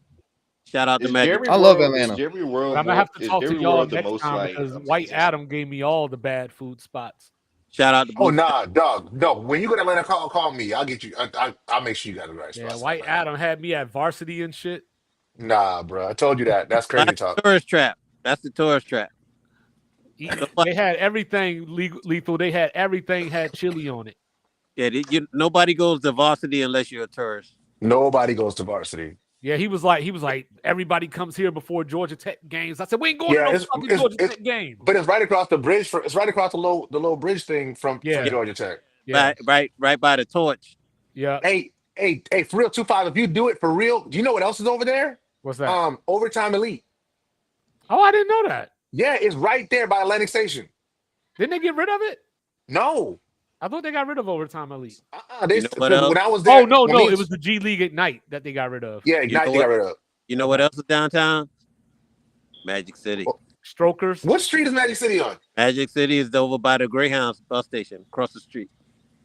Shout out to Is Magic. Jerry I love World- Atlanta. Is Jerry World But I'm gonna more- have to is talk to Jerry y'all World the next most, time like, because White Adam gave me all the bad food spots. Shout out to Oh Blue. nah, dog. No, when you go to Atlanta, call me. I'll get you. I'll make sure you got the right Yeah, spots. White Adam had me at varsity and shit. Nah, bro. I told you that. That's crazy That's the talk. tourist trap. That's the tourist trap. They had everything lethal. They had everything had chili on it. Yeah, nobody goes to varsity unless you're a tourist. Nobody goes to varsity. Yeah, he was like, everybody comes here before Georgia Tech games. I said, we ain't going Yeah, to no it's, fucking it's, Georgia it's Tech game. but it's right across the bridge. It's right across the low bridge thing from Georgia Tech. Yeah, Right by the torch. yeah. Hey, for real, 2-5. If you do it for real, do you know what else is over there? What's that? Overtime Elite. Oh, I didn't know that. Yeah, it's right there by Atlantic Station. Didn't they get rid of it? No. I thought they got rid of Overtime Elite. You know what else? When I was there. Oh no, it was the G League Ignite that they got rid of. Yeah, Ignite they got rid of. You know what else is downtown? Magic City. Strokers. What street is Magic City on? Magic City is over by the Greyhound bus station, across the street.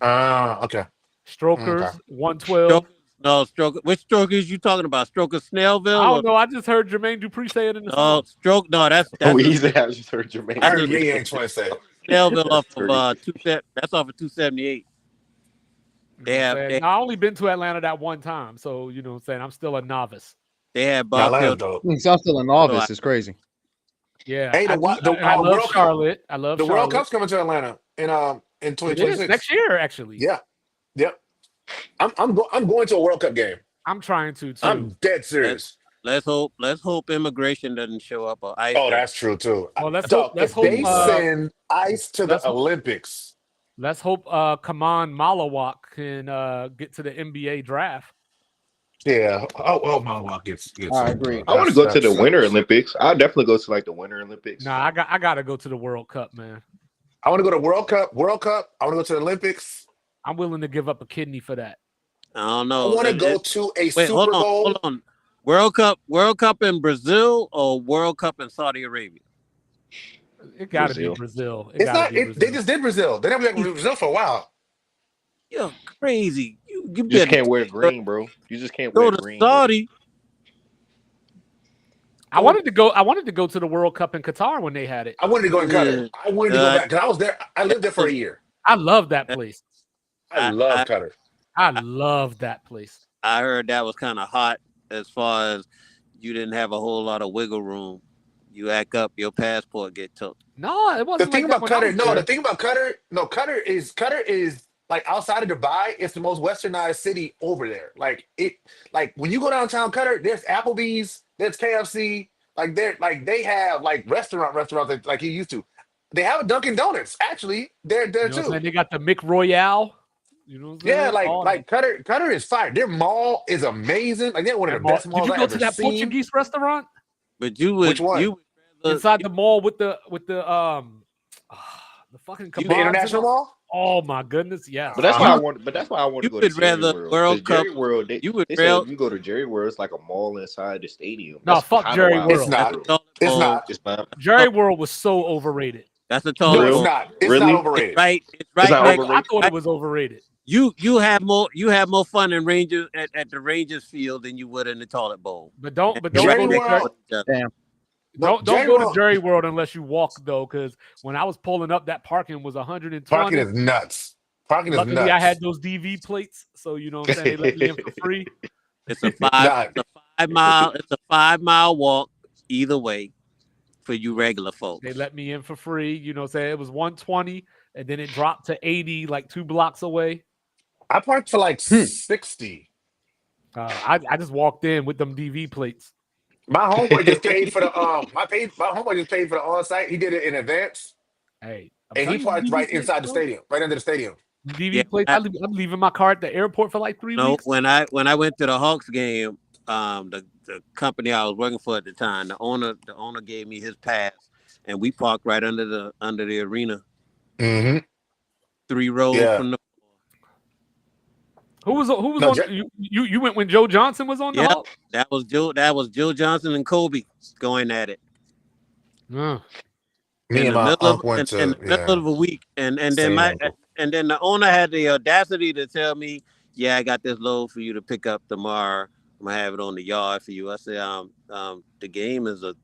Okay. Strokers. Okay. 112. Stroker. Which Strokers you talking about? Stroker Snellville? I don't know. I just heard Jermaine Dupri say it in the song. Stroke. No, that's Oh, easy. I just heard Jermaine. I heard me ain't trying to say. Snellville off of that's off of 278. I only been to Atlanta that one time, so you know what I'm saying. I'm still a novice. They had Atlanta's Bob dope. I'm still a novice. It's crazy. Yeah. Hey, I love World Cup. Charlotte. I love The Charlotte. World Cup's coming to Atlanta in It 2026 is next year, actually. Yeah. Yep. I'm going to a World Cup game. I'm trying to too. I'm dead serious. Let's hope immigration doesn't show up. Or ICE. Oh, that's true too. Well, let's Dog, hope. Let's if hope. they send ICE to the let's hope- Olympics. Let's hope Kaman Malawak can get to the NBA draft. Yeah. Oh, Malawak gets. I agree. I want to go to the Winter Olympics. I'll definitely go to like the Winter Olympics. Nah, I gotta go to the World Cup, man. I want to go to World Cup. I want to go to the Olympics. I'm willing to give up a kidney for that. I don't I know. want to go to a Wait, Super hold Bowl. on. World Cup in Brazil or World Cup in Saudi Arabia? It gotta Brazil. be Brazil. It's not. They just did Brazil. They never been Brazil for a while. You're crazy. You just can't wear green, bro. You just can't go wear to green. Saudi. I wanted to go to the World Cup in Qatar when they had it. I wanted to go in Qatar. I wanted to go back because I was there. I lived there for a year. I love that place. I love Qatar. I love that place. I heard that was kind of hot as far as you didn't have a whole lot of wiggle room. You act up, your passport get took. No, it The wasn't. thing like about that when I Qatar, was no, there. the thing about Qatar is like outside of Dubai, it's the most westernized city over there. Like when you go downtown Qatar, there's Applebee's, there's KFC, they have like restaurants like you used to. They have a Dunkin' Donuts, actually. They're there You know what I'm too. saying? They got the McRoyale. You know what I'm Yeah, saying? like Qatar is fire. Their mall is amazing. Like they're one of the best malls Did you I've go ever to that seen. Portuguese restaurant But you would Which one? you would rather, inside the mall with the fucking The kebabs and International all- Mall? Oh my goodness, yes. But that's why I want. But that's why I want to you go to would Jerry rather World. World 'Cause Jerry Cup- World. They, you would they said rather- if you go to Jerry World, it's like a mall inside the stadium. No, That's fuck kinda Jerry why I World. It's not. go. It's not. It's not. Jerry World was so overrated. That's a No, total. it's Real? not. It's Really? not overrated. Right. It's right. not next- overrated. I thought it was overrated. You have more fun in Rangers at the Rangers field than you would in the toilet bowl. But don't Jerry go to World- don't Jerry go to World- Jerry World unless you walk though, because when I was pulling up, that parking was 120. Parking is nuts. Parking is Luckily, nuts. I had those DV plates, so you know what I'm saying. They let me in for free. It's a 5-mile walk either way for you regular folks. They let me in for free. You know what I'm saying. It was 120, and then it dropped to 80, like 2 blocks away. I parked for like 60. I just walked in with them DV plates. My homeboy just paid for the my homeboy just paid for the on-site. He did it in advance, Hey, and he parked right inside the stadium, right under the stadium. DV Yeah, plates. I'm leaving my car at the airport for like 3 No, weeks. when I went to the Hawks game, the company I was working for at the time, the owner gave me his pass, and we parked right under the arena, Mm-hmm. 3 rows Yeah. from the. Who was No, on? You went when Joe Johnson was on the Yep. Hawks? That was Joe Johnson and Kobe going at it. Uh, Me in and the my middle of, uncle went in to. the middle of a week, and then Same uncle. the owner had the audacity to tell me, "Yeah, I got this load for you to pick up tomorrow. I'm gonna have it on the yard for you." I said, "The game is a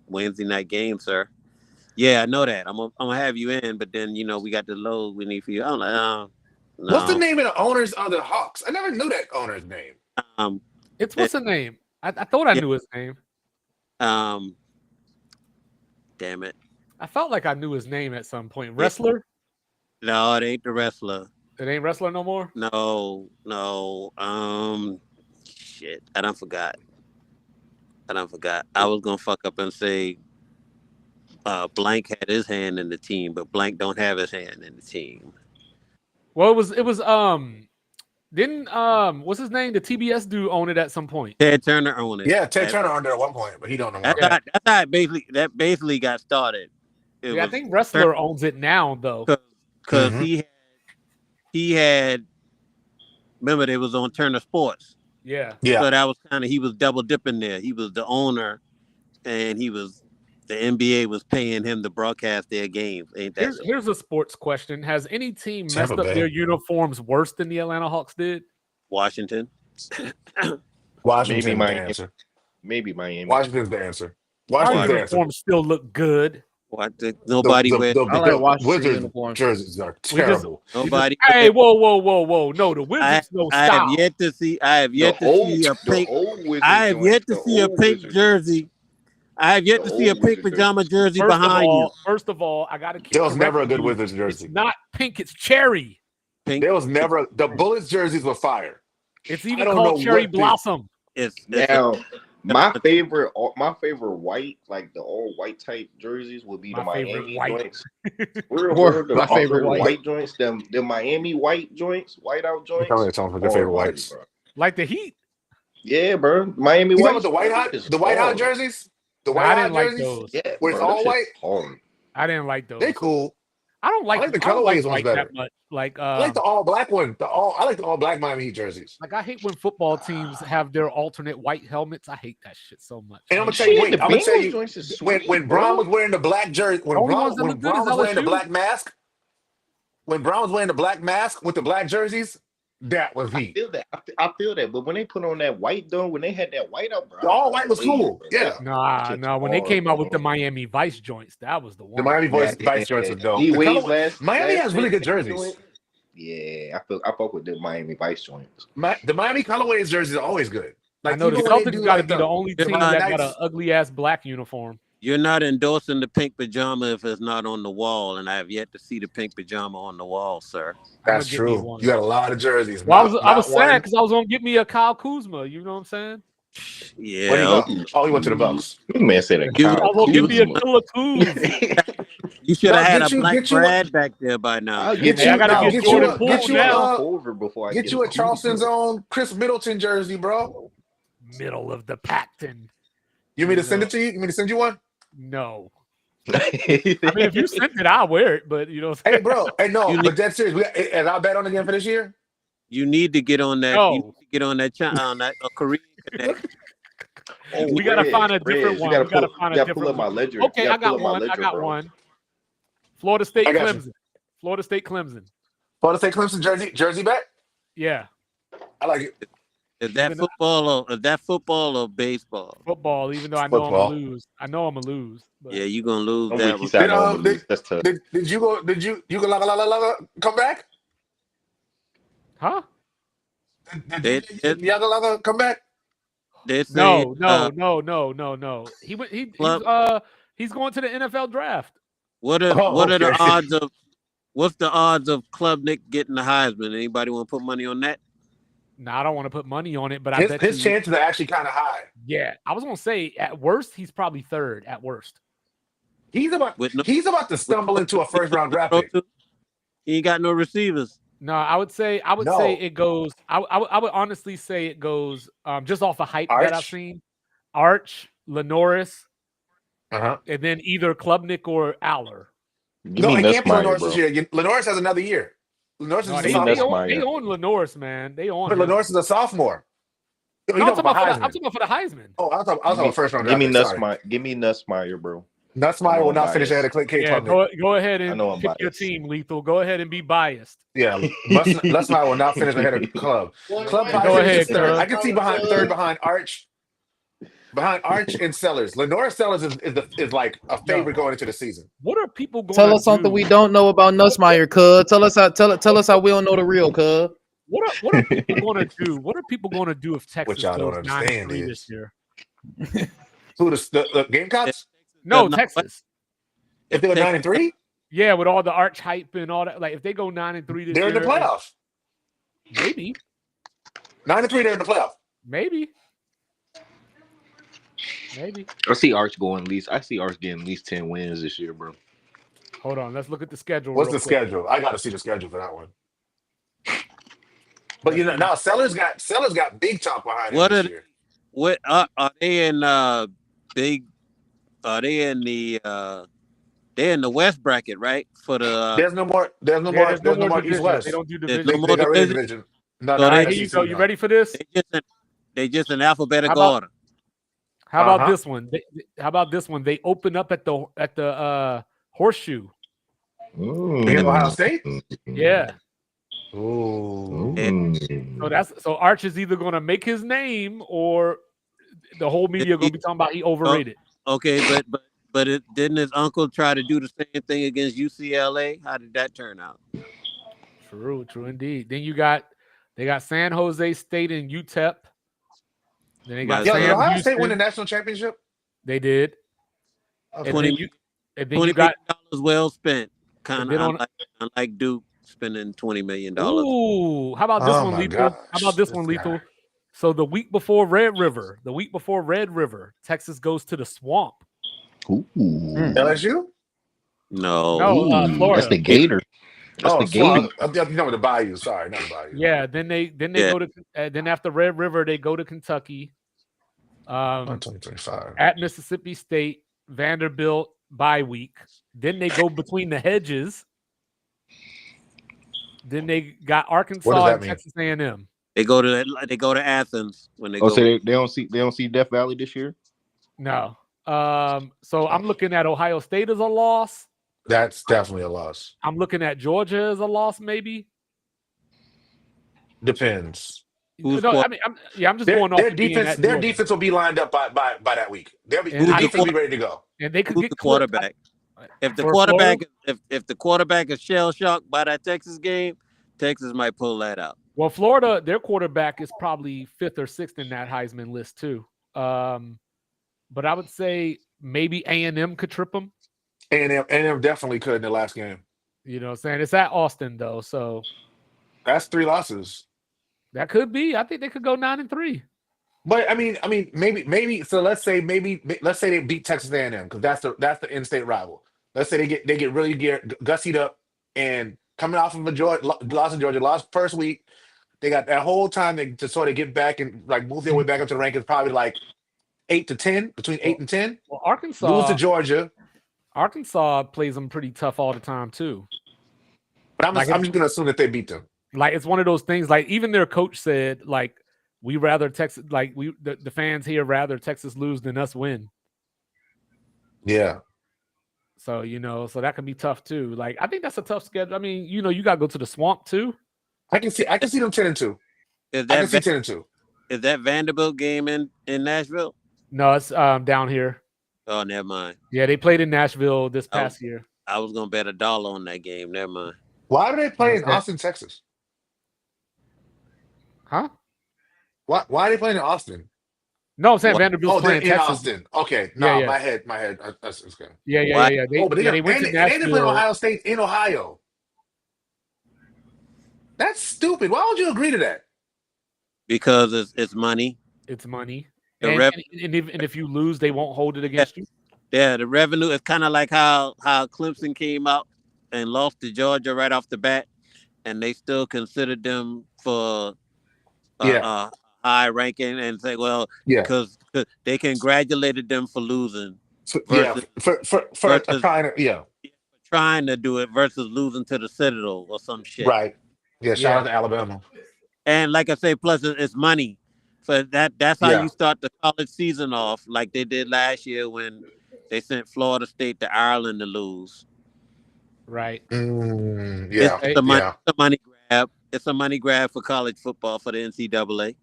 Wednesday night game, sir." Yeah, I know that. I'm gonna have you in, but then we got the load we need for you. I'm like, no. What's the name of the owners of the Hawks? I never knew that owner's name. it's what's the name? I thought I Yeah. knew his name. Damn it. I felt like I knew his name at some point. Wrestler? No, it ain't the wrestler. It ain't wrestler no more. No. Shit. I done forgot. I was gonna fuck up and say Blank had his hand in the team, but Blank don't have his hand in the team. Well, it was didn't what's his name? The TBS dude own it at some point. Ted Turner owned it. Yeah, Ted Turner on there at one point, but he don't know more. That's how it basically got started. It Yeah, I was think Wrestler owns it now though. because Mhm. he had remember they was on Turner Sports. Yeah. Yeah. So that was he was double dipping there. He was the owner and the NBA was paying him to broadcast their games. Ain't that so? Here's a sports question. Has any team Tampa messed up Bay. their uniforms worse than the Atlanta Hawks did? Washington? Washington's Maybe the Miami. answer. Maybe Miami. Washington's the answer. Our Washington's the answer. uniforms still look good. Nobody wears I like Washington Wizards uniforms. jerseys are We just- terrible. nobody. Hey, whoa. No, the Wizards no I style. have yet to see a pink. I have yet to see a pink jersey. I have yet to see a pink pajama jersey behind you. First of all, I got to keep There was never a correcting good you. Wizards jersey. It's not pink, it's cherry. Pink. There was never the Bullets jerseys were fire. It's I even don't called know cherry what the- blossom. It's Now, my favorite white, like the all white type jerseys, would be My the favorite Miami white. joints. Real, Word, the my favorite white. joints, the Miami white joints, white out joints. Tell me it's on for your hard favorite body, whites. bro. Like the Heat. Yeah, bro. Miami You white. talking about the white hot jerseys? The No, white I hot didn't like jerseys? those. Yeah, Where it's bro, all that shit's white? hard. I didn't like those. They cool. I don't like I like the I don't like colorways ones white better. that much. Like I like the all black one. I like the all black Miami Heat jerseys. like I hate when football teams have their alternate white helmets. I hate that shit so much. And I'm gonna Like, tell you, Shit, wait, the I'm gonna tell Bengals you, joints is when sweet, Brown bro. was wearing the black jersey, when only Brown ones that look good was is wearing the LSU. black mask, when Brown was wearing the black mask with the black jerseys, that was I Heat. feel that. I feel that. But when they put on that white though, when they had that white out, bro, The all white was cool. Yeah. Nah. When they came out with the Miami Vice joints, that was the one. The Miami Vice Yeah. jerseys was dope. D The Wade's color- Miami has really good jerseys. joint. Yeah, I fuck with the Miami Vice joints. The Miami colorways jerseys are always good. I know the even when they Celtics do, got to like, be the only team Divine that got Nights- an ugly ass black uniform. You're not endorsing the pink pajama if it's not on the wall, and I have yet to see the pink pajama on the wall, sir. That's I'ma get me true. one. You got a lot of jerseys. Well, I Not- was not sad one- because I was gonna get me a Kyle Kuzma. You know what I'm saying? Where'd he Yeah, go? Oh, he went to the Bucks. This man said a You- I cow. was gonna get me a Killer Kuz. you should have No, had get a you- black get you a- Brad back there by now. I'll Get get you- I gotta no, get get Jordan you a- Poole get you now. over before I Get you a Charleston Zone Chris Middleton jersey, bro. Middle of the Pacton. You want me to send it to you? You want me to send you one? No. I mean, if you sent it, I'll wear it. But you know, what I'm Hey, saying? bro. Hey, no, You but that's serious. And I'll bet on again for this year. You need to get on that. No. You need to get on that Korean Connect. We gotta find a different one. We gotta find a pull different up my one. ledger. Okay, You I gotta pull got up my one. I ledger, got bro. one. Florida State I got you. Clemson. Florida State Clemson. Florida State Clemson jersey bet. Yeah, I like it. Is that football or baseball? football. Even though I know Football. I'm gonna lose. I know I'm gonna lose. But Yeah, you gonna lose I'm that weak. one. He said I Did, know I'm gonna lose. That's tough. Did you go? Did you go? Come back? Huh? Did- Yaga come back? They say, No. He went. He's going to the NFL draft. What are Oh, what are the okay. odds of? What's the odds of Club Nick getting the Heisman? Anybody want to put money on that? No, I don't want to put money on it, but I bet His you, chances are actually kind of high. Yeah, I was gonna say at worst he's probably third. At worst, He's about With no- to stumble into a first round draft pick. He ain't got no receivers. no. I would say No. it goes. I would honestly say it goes just off the hype that I've Arch? seen. Arch, Lenoris, Uh-huh. and then either Klubnik or Aller. Give No, me he can't play Nussmeier, Lenoris bro. this year. Lenoris has another year. Lenoris No, is they, a Give me sophomore. they Nussmeier. own Lenoris, man. They own. But him. Lenoris is a sophomore. No, You I'm talking talking about about Heisman? I'm talking about for the Heisman. Oh, I was talking about first round Give draft me pick. Sorry. Nussmeier. Give me Nussmeier, bro. Nussmeier will I'm not finish biased. ahead of Cade Yeah, Klubnik. go ahead I know I'm and pick your biased. team, Lethal. Go ahead and be biased. Yeah, Nussmeier will not finish ahead of Club. Club Go probably ahead, finishes third. Club. I can see third behind Arch. Behind Arch and Sellers. Lenoris Sellers is like a favorite going into the season. What are people going Tell to us something do? we don't know about Nussmeier, cuz. Tell us how we don't know the real, cuz. What are people going to do? What are people going to do if What Texas y'all don't goes understand 9-3 this is year? who the Gamecocks No, No, Texas. if they go Texas- 9-3, Yeah, with all the arch hype and all that. Like if they go 9-3 this they're in the year, playoff. maybe, 9-3, they're in the playoff. maybe. I see Arch going at least. I see Arch getting at least 10 wins this year, bro. Hold on, let's look at the schedule. What's real the quick. schedule? I got to see the schedule for that one. But you know now Sellers got big talk behind him What this are year. what are they in big? Are they in the they're in the West bracket, right? For the There's no more. There's no Yeah, more. there's There's no no more more East division. West. They don't do there's division. no They more got rid of division. division. No, So no, All right, they- here you go. You ready for this? They just in alphabetical How about- order. How about Uh-huh. this one? How about this one? They open up at the Horseshoe. Against Ohio State. Yeah. Ooh. So Arch is either going to make his name or the whole media going to be talking about he overrated. Okay, but didn't his uncle try to do the same thing against UCLA? How did that turn out? True indeed. Then they got San Jose State and UTEP. Then they got Yo, did Sam Ohio Houston. State win the national championship? They did. Okay. And then $20 you got million well spent. Kind And then of unlike Duke spending $20 million. Ooh, how about this Oh one, my Lethal? gosh, How about this this one, guy. Lethal? So the week before Red River, Texas goes to the Swamp. LSU? No. No, Florida. That's the Gator. That's the Gator. You know the Bayou. Sorry, not the Bayou. Yeah, then they Yeah. go to then after Red River they go to Kentucky, 2025. at Mississippi State, Vanderbilt bye week. Then they go between the hedges. Then they got Arkansas that and mean? Texas A&M. They go to Athens when they Oh, go. so they don't see Death Valley this year? No. So I'm looking at Ohio State as a loss. That's definitely a loss. I'm looking at Georgia as a loss, maybe. Depends. Who's No, for- I mean, I'm just going off Their of being defense. at Their Georgia. defense will be lined up by that week. Their And I defense will think- be ready to go. and they could Who's get the clipped. quarterback? If the For quarterback if the quarterback is shell shocked by that Texas game, Texas might pull that out. Well, Florida, their quarterback is probably 5th or 6th in that Heisman list too. But I would say maybe A&M could trip them. A&M definitely could in the last game. You know what I'm saying? It's at Austin though, so That's 3 losses. that could be. I think they could go 9-3. But I mean, maybe. So let's say they beat Texas A&M because that's the in-state rival. Let's say they get really gussied up and coming off of a loss in Georgia, lost first week. They got that whole time to sort of get back and like move their way back up to the rankings, probably like 8 to 10, between 8 and 10. Well, Lose to Georgia. Arkansas plays them pretty tough all the time too. But I'm Like, just going to assume that they beat them. Like it's one of those things. Like even their coach said, like we rather Texas, like the fans here rather Texas lose than us win. Yeah. So so that can be tough too. Like I think that's a tough schedule. I mean, you got to go to the Swamp too. I can see them 10-2. Is I can see that 10-2. is that Vanderbilt game in Nashville? No, it's down here. Oh, never mind. Yeah, they played in Nashville this Oh. past year. I was gonna bet $1 on that game. Never mind. Why do they play in Okay. Austin, Texas? Huh? Why are they playing in Austin? No, I'm saying What? Vanderbilt's Oh, they're playing in Texas. Austin. Okay. No, Yeah. my head. That's okay. Yeah. Why? They, Oh, but they went to they play Nashville. Ohio State in Ohio. That's stupid. Why would you agree to that? Because it's money. It's money. The And, rep- and if you lose, they won't hold it against you. Yeah, the revenue is kind of like how Clemson came out and lost to Georgia right off the bat, and they still considered them for high ranking and say, well, Yeah. because they congratulated them for losing, Yeah. versus- For versus- trying to, yeah. trying to do it versus losing to the Citadel or some shit. Right. Yeah. Shout Yeah. out to Alabama. And like I say, plus it's money. So that's how Yeah. you start the college season off, like they did last year when they sent Florida State to Ireland to lose. Right. Yeah. It's a money, Yeah. it's a money grab. It's a money grab for college football for the NCAA.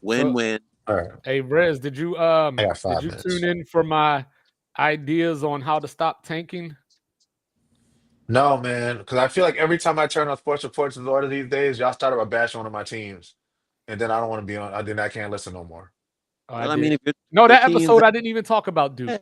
Win-win. All right. Hey, Rez, did you got 5 did you minutes. tune in for my ideas on how to stop tanking? No, man, because I feel like every time I turn on sports reports in order these days, y'all start about bashing one of my teams, and then I don't want to be on. Then I can't listen no more. Oh, I Well, I mean, did. if No, your that team's episode I didn't even talk about Duke.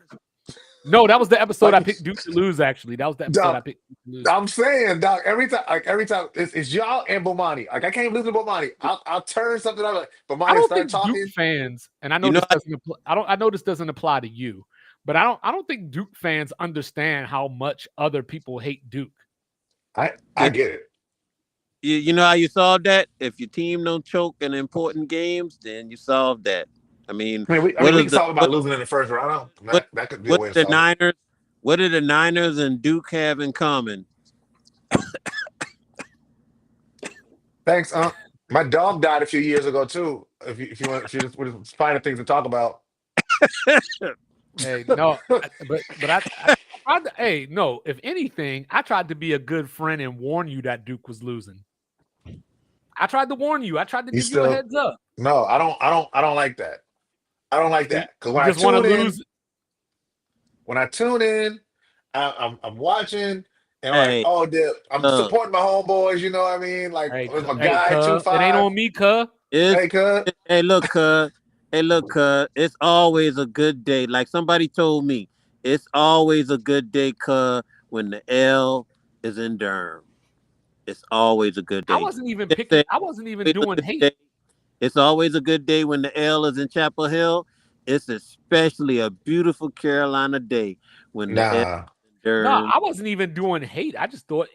No, that was the episode I Like, picked Duke to lose. Actually, that was the episode I dog, picked Duke to lose. I'm saying, dog, every time it's y'all and Bomani. Like I can't listen to Bomani. I'll turn something on. Like I Bomani don't start think Duke talking. fans, and I know You know, this doesn't. I know this doesn't apply to you, but I don't think Duke fans understand how much other people hate Duke. I get it. you know how you solve that? If your team don't choke in important games, then you solve that. I mean, I what mean, we is can the talk about losing in the first round. what That could be a what way to the solve it. Niners? What do the Niners and Duke have in common? Thanks, my dog died a few years ago too. If you want, if you just would find things to talk about. Hey, no, but I tried to, hey, no. If anything, I tried to be a good friend and warn you that Duke was losing. I tried to warn you. I tried to You give you a still heads up. no, I don't like that. I don't like You that because you just want to lose. when I tune in, I'm watching and I'm like, Hey, oh, I'm uh, supporting my homeboys. You know what I mean? Like Hey, with my hey, guy cuz, it ain't 2-5. on me, cuz. it's Hey, cuz. hey look, cuz. Hey, look, cuz. It's always a good day. Like somebody told me, it's always a good day, cuz, when the L is in Durham. It's always a good I day. wasn't even They picking. say I wasn't even always a doing good hate. day. It's always a good day when the L is in Chapel Hill. It's especially a beautiful Carolina day when the L is Nah, in No, Durham. I wasn't even doing hate. I just thought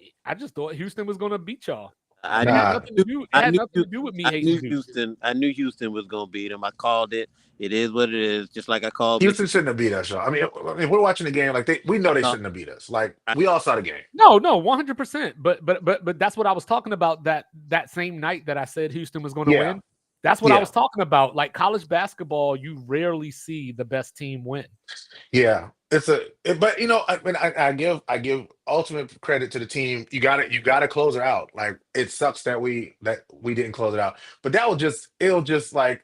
Houston was gonna beat y'all. I It knew, had nah. nothing to do. It I had knew, nothing to do with me I hating knew Duke. Houston. I knew Houston was gonna beat them. I called it. It is what it is. Just like I called Houston Michigan. shouldn't have beat us, y'all. I mean, if we're watching the game, like we know they Uh, shouldn't have beat us. Like I, we all saw the game. No, 100%. But that's what I was talking about that same night that I said Houston was going to Yeah, win. That's what I yeah, was talking about. Like college basketball, you rarely see the best team win. yeah. But you know, I give ultimate credit to the team. You got to close it out. Like it sucks that we didn't close it out. But it'll just like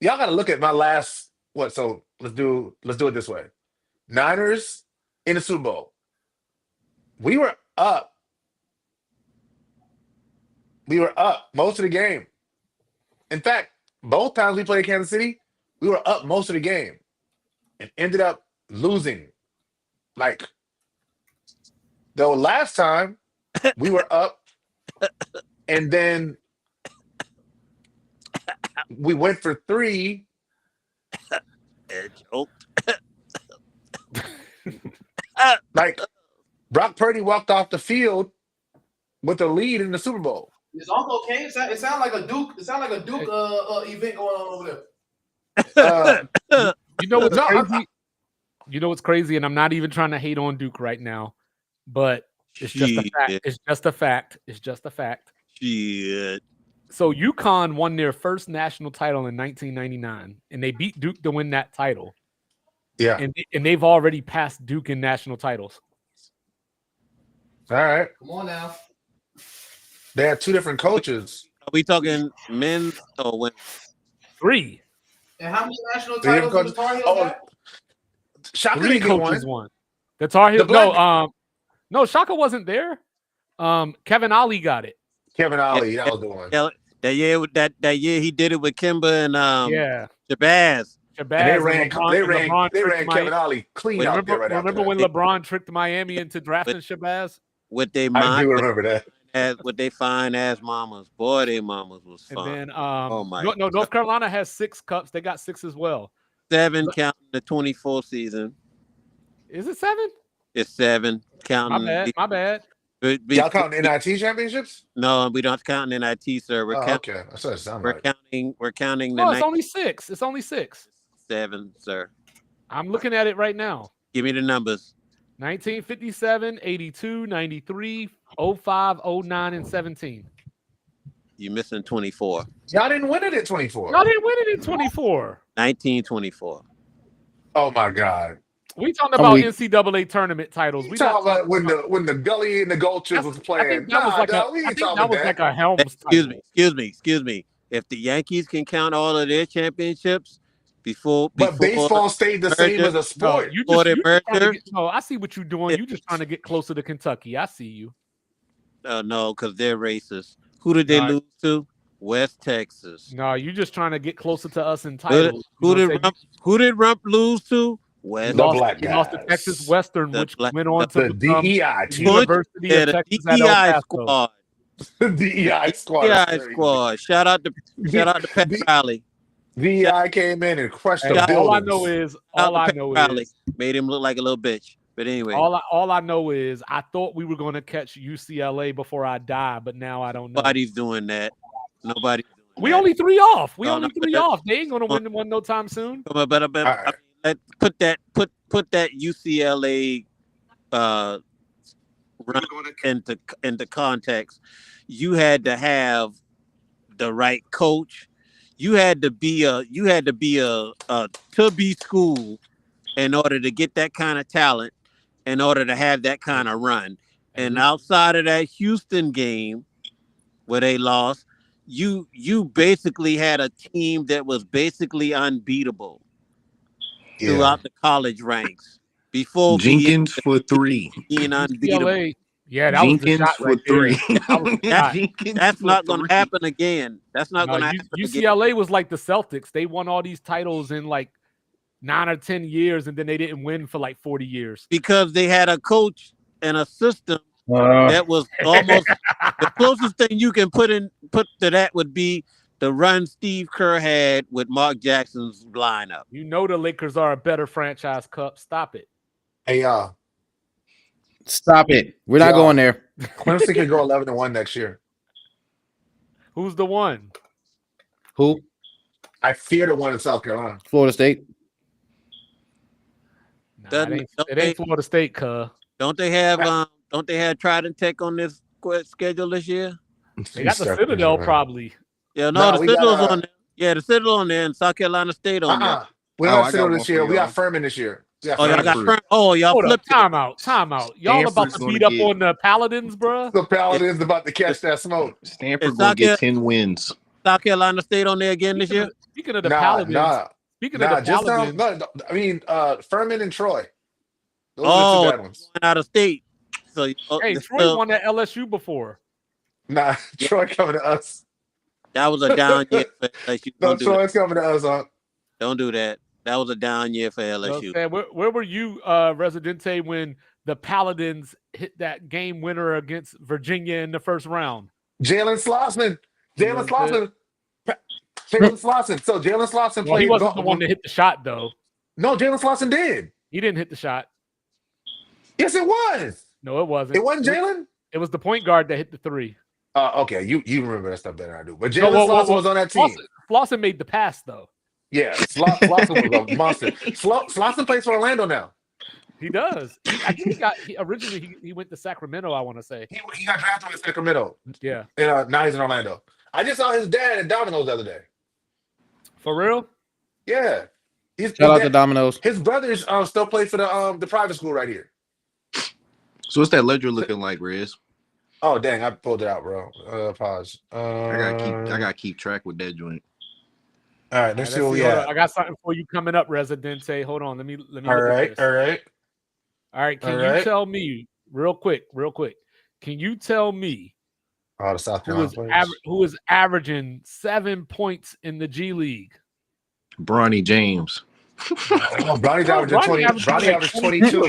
y'all got to look at my last what. So let's do it this way. Niners in the Super Bowl. We were up. We were up most of the game. In fact, both times we played Kansas City, we were up most of the game and ended up losing. Like the last time we were up and then we went for three. choked. Like Brock Purdy walked off the field with a lead in the Super Bowl. Is Uncle okay? It sound like a Duke. It sound like a Duke event going on over Uh, You know what's no, crazy? You know what's crazy, and I'm not even trying to hate on Duke right now, but it's just a fact. Shit. It's just a fact. It's just a fact. Shit. So UConn won their first national title in 1999, and they beat Duke to win that title. yeah. And they've already passed Duke in national titles. All right. Come on now. They had two different coaches. Are we talking men's or women? 3. And how many national Three different titles did the coaches. Tar Heels Oh, got? Shaka 3 didn't get coaches one. won. The Tar Heels. The black- No, Shaka wasn't there. Kevin Ollie got it. Kevin Ollie, that was the one. Yeah, that year he did it with Kimba and Yeah. Shabazz. And Shabazz they ran LeBron they tricked ran Miami. Kevin Ollie clean Wait, out there right remember after when that. LeBron tricked Miami into drafting Shabazz? With they I do mind remember that. with they fine ass mamas. Boy, they mamas was And fun. then Oh my no, North Carolina has 6 cups. They got 6 as well. 7 counting the 24 season. Is it 7? It's 7 counting. My bad. Y'all counting NIT championships? No, we don't count in NIT, sir. We're Oh, counting. okay. That's what it sounds We're like. counting. We're counting the No, it's only 6. It's only 6. 7, sir. I'm looking at it right now. Give me the numbers. 1957, 82, 93, 05, 09, and 17. You're missing 24. Y'all didn't win it at 24. Y'all didn't win it in 24. 1924. Oh my God. We talking about weak. NCAA tournament titles. We We talking not about when the Gully and the Gulches was I playing. think that was Nah, like dog, we I ain't think talking that about was that. like a Helms title. Excuse me. If the Yankees can count all of their championships, But baseball stayed the same as a No, sport. you Before just, they you just trying to merger? get, no, I see what you're doing. You just trying to get closer to Kentucky. I see you. No, because they're racist. Who did they No. lose to? West Texas. No, you just trying to get closer to us in Who, titles. who did Rump lose to? West. The black He lost to guys. Texas Western, The which black- went on The to become DEI the team. University Yeah, of the Texas at El DEI Paso. squad. The DEI squad. is DEI crazy. squad. Shout out to Pat The- Riley. DEI came in and crushed the Hey, all I buildings. know is Made him look like a little bitch. But anyway, all I know is I thought we were going to catch UCLA before I die, but now I don't know. nobody's doing that. Nobody. We only 3 off. We No, only no, 3 that- off. They ain't going to win one no time soon. But All right. put that UCLA run into context. You had to have the right coach. You had to be a to-be school in order to get that kind of talent, in order to have that kind of run. And outside of that Houston game where they lost, you basically had a team that was basically unbeatable throughout the college ranks before Jenkins for 3. being unbeatable. UCLA, yeah, that was the Jenkins shot for right there. 3. That was the shot. Jenkins That's for not going 3. to happen again. That's not going to happen again. UCLA was like the Celtics. They won all these titles in like 9 or 10 years, and then they didn't win for like 40 years. Because they had a coach and a system that was almost the closest thing you can put to that would be the run Steve Kerr had with Mark Jackson's lineup. You know the Lakers are a better franchise, Cup. Stop it. Hey, Stop it. We're not Y'all. going there. Clemson can go 11-1 next year. Who's the one? Who? I fear the one in South Carolina. Florida State. Nah, it ain't Florida State, cuh. Don't they have Trident Tech on this schedule this year? They got the Citadel probably. Yeah, Nah, the we Citadel's got, on there. Yeah, the Citadel on there and South Carolina State on there. We Oh, don't I have got Citadel one this for year. We y'all. got Furman this year. Yeah, Oh, y'all got Stanford. y'all Hold up, flipped it. time out. Y'all about Stanford's to gonna beat up get- on the Paladins, bruh. the Paladins about to catch that smoke. Stanford It's gonna not get yet. 10 wins. South Carolina State on there again this year. Speaking of the Paladins, speaking of the Just Paladins, I mean, Furman and Troy. Those are Oh, the two bad ones. went out of state. So hey, Troy won at LSU before. Nah, Troy coming to us. that was a down year for LSU. No, Don't do that. Troy's coming to us, huh? Don't do that. That was a down year for You know what I'm LSU. saying? Where were you, Residente, when the Paladins hit that game winner against Virginia in the first round? Jalen Slossman. Jalen So Jalen Slosson Well, he played. wasn't the one to hit the shot, though. No, Jalen Slosson did. He didn't hit the shot. Yes, it was. No, it wasn't. It wasn't Jalen. It was the point guard that hit the three. Okay, you remember that stuff better than I do. But No, Jalen Slosson was on that team. Flosson made the pass, though. Yeah, Slosson was a monster. Slosson plays for Orlando now. He does. I think originally he went to Sacramento, I want to say. He got drafted in Sacramento. Yeah. And now he's in Orlando. I just saw his dad at Domino's the other day. For real? Yeah. Shout out to Domino's. His brothers still play for the private school right here. So what's that ledger looking like, Rez? Oh dang, I pulled it out, bro. Pause. I gotta keep track with that joint. All right, let's see what we have. I got something for you coming up, Residente. Hold on. Let me All look at right, this. All right. Can you tell me real quick? Can you tell me Oh, the South Carolina players. who is averaging 7 points in the G League? Bronny James. Oh, Bronny's averaging 20. Bronny averaged 22.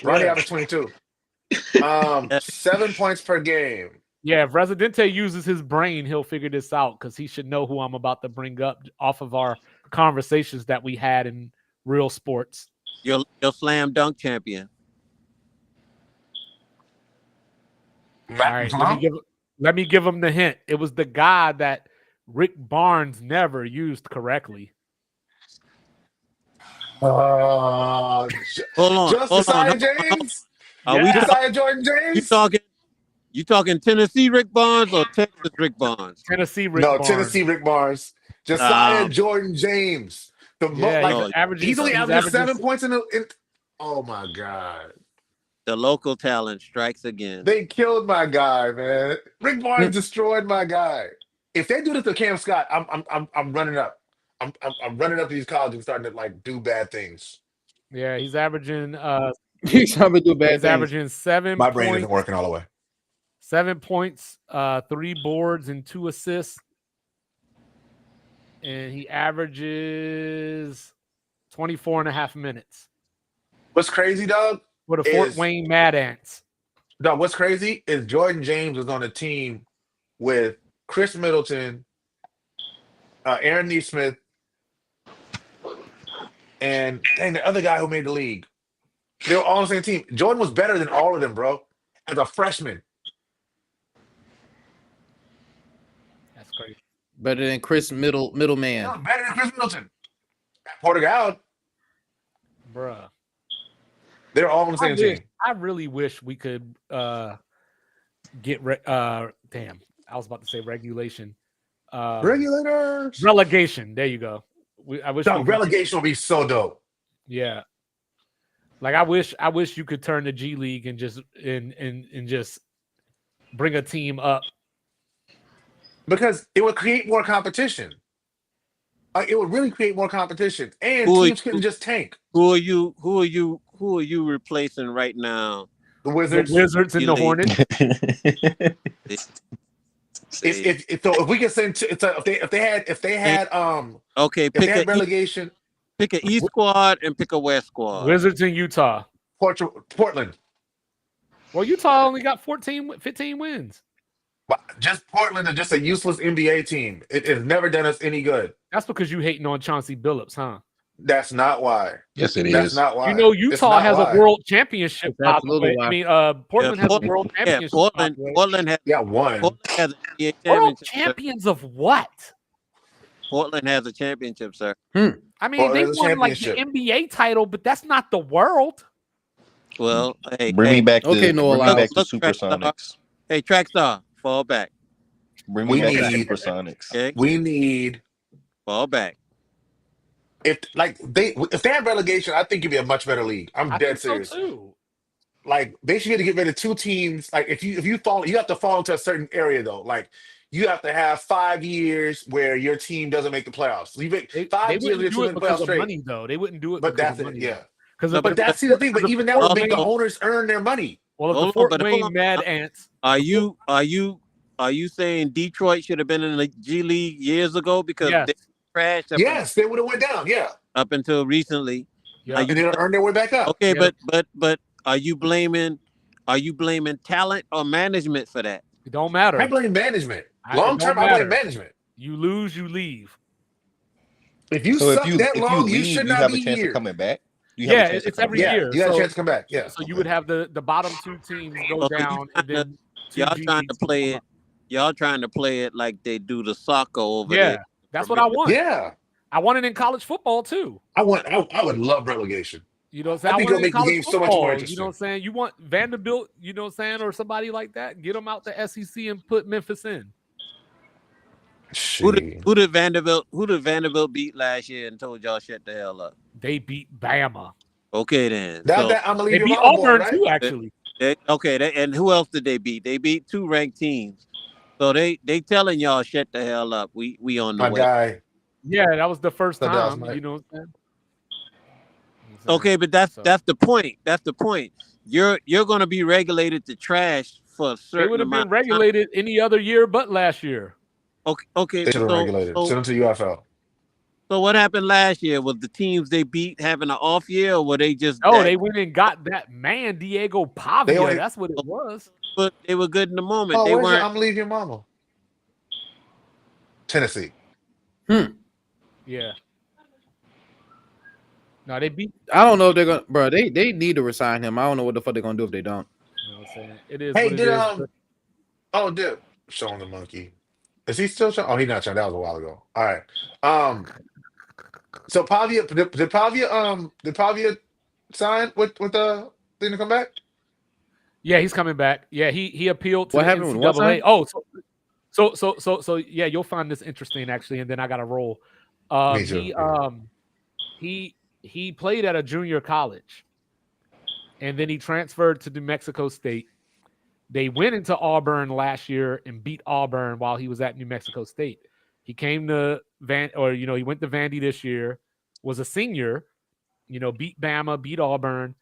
Bronny averaged 22. 7 points per game. Yeah, if Residente uses his brain, he'll figure this out because he should know who I'm about to bring up off of our conversations that we had in real sports. Your slam dunk champion. All right, let me give him the hint. It was the guy that Rick Barnes never used correctly. Hold on. Josiah James? Are we Josiah Jordan James? You talking Tennessee Rick Barnes or Texas Rick Barnes? Tennessee Rick Barnes. Tennessee Rick Barnes. Josiah Jordan James. He's only averaging 7 points in. Oh my God. The local talent strikes again. They killed my guy, man. Rick Barnes destroyed my guy. If they do this to Cam Scott, I'm running up. I'm running up to these colleges and starting to like do bad things. Yeah, he's averaging He's trying to do bad he's things. averaging 7 My brain points, isn't working all the way. 7 points, 3 boards, and 2 assists. And he averages 24 and a half minutes What's crazy, dog? for the Fort Is Wayne Mad Ants. dog, what's crazy is Jordan James was on a team with Chris Middleton, Aaron Neesmith, and dang, the other guy who made the league. They were all on the same team. Jordan was better than all of them, bro. As a freshman. That's crazy. Better than Chris Middleman. No, better than Chris Middleton. Portugal. Bruh. They're all on the same team. I really wish we could get damn. I was about to say regulation. Regulators. Relegation. There you go. I wish we Dog, could- relegation would be so dope. Yeah. Like I wish you could turn the G League and just and just bring a team up. Because it would create more competition. It would really create more competition. And Who are teams couldn't just tank. Who are you replacing right now? The The Wizards. Wizards and the Elite. Hornets. If we could send if they had Okay, if they had pick relegation, an East squad and pick a West squad. Wizards in Utah. Portland. Well, Utah only got 15 wins. But just Portland is just a useless NBA team. It has never done us any good. That's because you hating on Chauncey Billups, huh? That's not why. Yes, it That's is. not why. You know, It's Utah not has why. a world championship. That's By the way. absolutely why. I mean, Portland has a world championship. by the way. Portland has Yeah, one. Portland has a NBA World championship. champions of what? Portland has a championship, sir. I mean, Portland they has a won like the championship. NBA title, but that's not the world. Well, hey, Bring me back Okay, to Noah bring me Lyles. back to Look, Supersonics. hey, Trackstar, fall back. Bring We me back to need- Supersonics. Okay, We need fall back. if they had relegation, I think it'd be a much better league. I'm I dead think so serious. too. Like they should get rid of 2 teams. Like if you fall, you have to fall into a certain area though. Like you have to have 5 years where your team doesn't make the playoffs. You make They 5 years where your wouldn't team do it make the because playoffs of straight. money, though. They wouldn't do it But because that's of it. money. Yeah. Because No, But that's the thing. But even that would make the Hold on. owners earn their money. well, if Hold the on, Fort but hold Wayne on. Mad Ants, Are you saying Detroit should have been in the G League years ago because Yes. they crashed Yes, they would have went down. Yeah, up until recently? yeah, Are and they'll earn their way back up. Okay, Yeah. but are you blaming talent or management for that? it don't matter. I blame management. It Long term, don't I blame matter. management. You lose, you leave. If you So suck that if long, you you leave, should you not have a be chance here. of coming back. You have a Yeah, chance of it's coming every back. Yeah, year. you got a So- chance to come back. Yeah. So you would have the bottom 2 teams go Okay, you down, and trying to- then 2 Y'all G trying to leagues play come it. up. Y'all trying to play it like they do the soccer over Yeah, there. that's what I want. Yeah. I want it in college football too. I would love relegation. You know what I'm saying? I think want it'll it in make the college game so much more football. You know interesting. what I'm saying? You want Vanderbilt, you know what I'm saying, or somebody like that, get them out the SEC and put Memphis in. Who did Vanderbilt beat last year and told y'all shut the hell up? They beat Bama. Okay then. I'm gonna They leave your beat mama boy, Auburn right? too, actually. And who else did they beat? They beat 2 ranked teams. So they telling y'all shut the hell up. We on the My way. guy. Yeah, that was the first So that was time. my- You know what I'm saying? Okay, but that's So- the point. That's the point. You're going to be regulated to trash for a They certain would have amount. been regulated any other year but last year. Okay. They should have regulated. Send them to UFL. So what happened last year? Was the teams they beat having an off year, or were they just? Oh, that- they went and got that man, Diego Pavia. only- That's what it was. But they were good in the moment. Oh, They where's weren't. I'm gonna leave your mama. Tennessee. Yeah. No, they beat. I don't know if they're gonna, bro. They need to resign him. I don't know what the fuck they're gonna do if they don't. You know what I'm saying? It is. Hey, what it did is. oh, dude, showing the monkey. Is he still showing? Oh, he's not showing. That was a while ago. All right. So Pavia did Pavia sign with the thing to come back? Yeah, he's coming back. Yeah, he appealed to What the happened with what NCAA. time? Oh, so yeah, you'll find this interesting actually, and then I got to roll. Me too. He played at a junior college, and then he transferred to New Mexico State. They went into Auburn last year and beat Auburn while he was at New Mexico State. He came to he went to Vandy this year, was a senior, beat Bama, beat Auburn.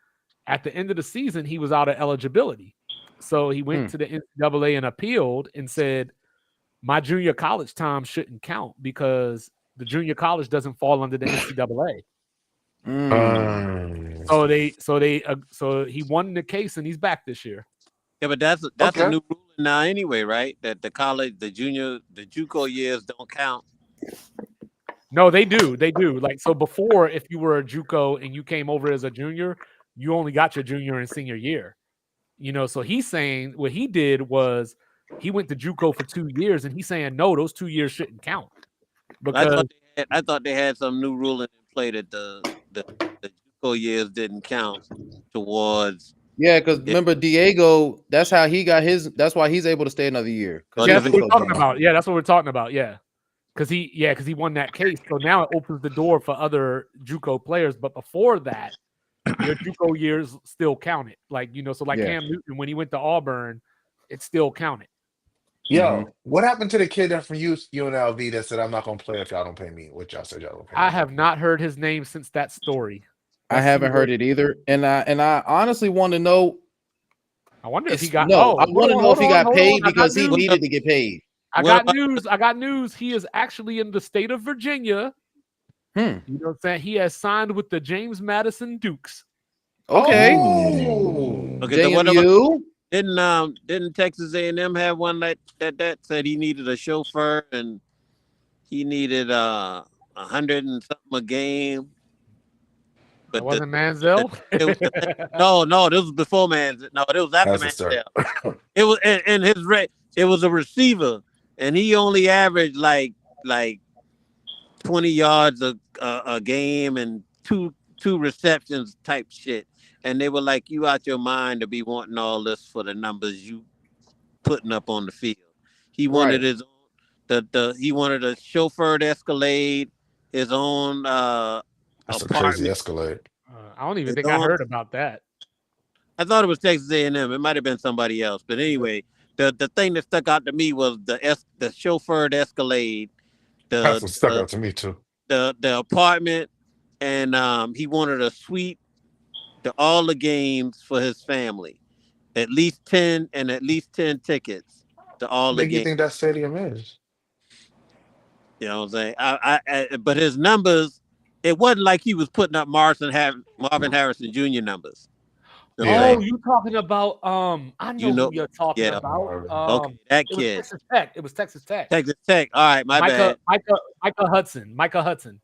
At the end of the season, he was out of eligibility. So he went to the NCAA and appealed and said, my junior college time shouldn't count because the junior college doesn't fall under the NCAA. So he won the case and he's back this year. Yeah, but that's a new rule now anyway, right? That the college, the JUCO years don't count. No, they do. They do. Like, so before, if you were a JUCO and you came over as a junior, you only got your junior and senior year. So he's saying what he did was he went to JUCO for 2 years, and he's saying no, those 2 years shouldn't count. Because I thought they had some new ruling in play that the JUCO years didn't count towards. Yeah, because remember Diego, that's how he got his. That's why he's able to stay another year. Yeah, that's what we're talking about. Yeah, that's what we're talking about. Yeah, because he won that case, so now it opens the door for other JUCO players. But before that, your JUCO years still counted. So Cam Newton, when he went to Auburn, it still counted. Yo, what happened to the kid that from UNLV that said, I'm not going to play if y'all don't pay me? What y'all said y'all don't pay me? I have not heard his name since that story. I haven't heard it either. And I honestly want to know. I wonder if he got. I want to know if he got paid because he needed to get paid. I got news. He is actually in the state of Virginia. You know what I'm saying? He has signed with the James Madison Dukes. Okay. JMU? Didn't Texas A&M have one that said he needed a chauffeur and he needed 100 and something a game? But it wasn't Manziel? No, this was before Manziel. No, it was after Manziel. It was and his rate. It was a receiver, and he only averaged like 20 yards a game and two receptions type shit. And they were like, you out your mind to be wanting all this for the numbers you putting up on the field. He wanted his own, he wanted a chauffeured Escalade, his own that's a crazy Escalade. I don't even think I heard about that. I thought it was Texas A&M. It might have been somebody else. But anyway, the thing that stuck out to me was the chauffeured Escalade. That's what stuck out to me too. The apartment, and he wanted a suite to all the games for his family. At least 10 tickets to all the games. You think that stadium is? You know what I'm saying? But his numbers, it wasn't like he was putting up Marvin Harrison Jr. numbers. Yeah. Oh, you talking about I know who you're talking about. Okay, that kid. It was Texas Tech. Texas Tech. All right, my bad. Micah Hudson.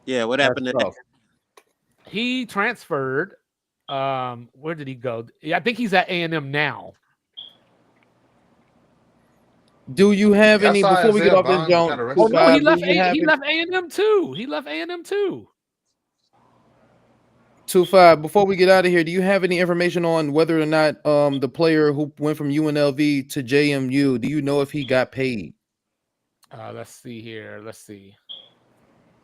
Yeah, what happened to that? He transferred. Where did he go? I think he's at A&M now. Do you have any before we get off this jump? Oh no, he left A&M too. He left A&M too. 2-5. Before we get out of here, do you have any information on whether or not the player who went from UNLV to JMU, do you know if he got paid? Let's see here. Let's see.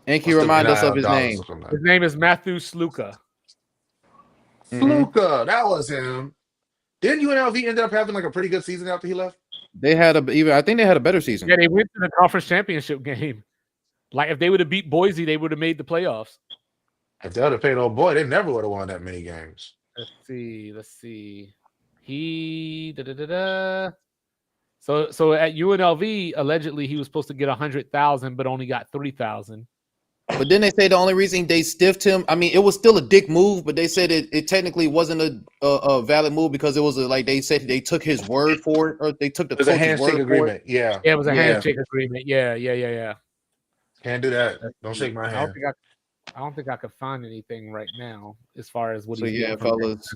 And can you remind us of his name? His name is Matthew Sluka. Sluka, that was him. Didn't UNLV end up having like a pretty good season after he left? I think they had a better season. Yeah, they went to the conference championship game. Like if they would have beat Boise, they would have made the playoffs. If they would have paid old boy, they never would have won that many games. Let's see. So at UNLV, allegedly he was supposed to get 100,000, but only got 3,000. But then they say the only reason they stiffed him, I mean, it was still a dick move, but they said it technically wasn't a valid move because it was like they said they took his word for it, or they took the handshake agreement. Yeah, it was a handshake agreement. Yeah. Can't do that. Don't shake my hand. I don't think I could find anything right now as far as what. So yeah, fellas,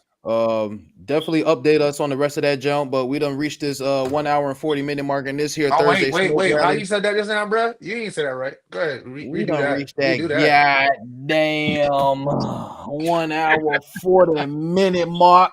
definitely update us on the rest of that jump. But we done reached this 1 hour and 40-minute mark in this here Thursday. Wait! How you said that just now, bro? You ain't say that right. Go ahead. We done reached that. Goddamn 1 hour 40-minute mark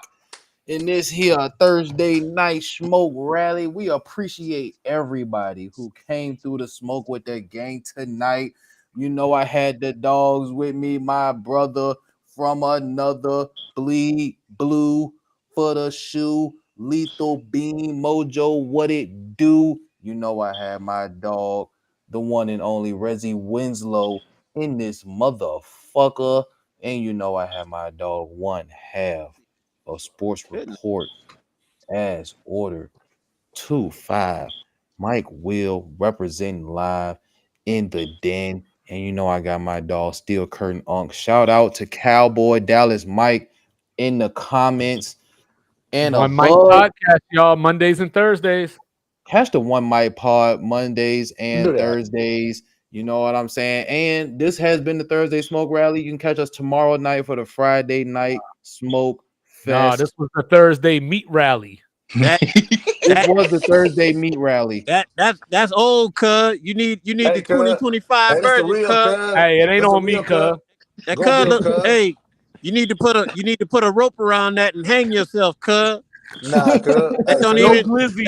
in this here Thursday night smoke rally. We appreciate everybody who came through the smoke with their gang tonight. You know, I had the dogs with me, my brother from another, Bleed Blue for the shoe, Lethal Beam, Mojo, what it do? You know I had my dog, the one and only Reggie Winslow in this motherfucker. And you know I have my dog one half of Sports Report as ordered 2-5. Mike Will representing live in the den. And you know I got my dog Steel Curtain Unk. Shout out to Cowboy Dallas Mike in the comments. And One Mike above, podcast, y'all, Mondays and Thursdays. catch the One Mike Pod Mondays Do and that. Thursdays. You know what I'm saying? And this has been the Thursday Smoke Rally. You can catch us tomorrow night for the Friday night Smoke Nah, Fest. this was the Thursday meat rally. That This was the Thursday meat rally. that's old, cuz. You need Hey, the cuz. 2025 Hey, that's the version, real, cuz. cuz. Hey, it ain't That's the on me, real, cuz. That Go cuz get it, look. cuz. Hey, you need to put a rope around that and hang yourself, cuz. Nah, cuz. That Hey, don't cuz. No even glizzy.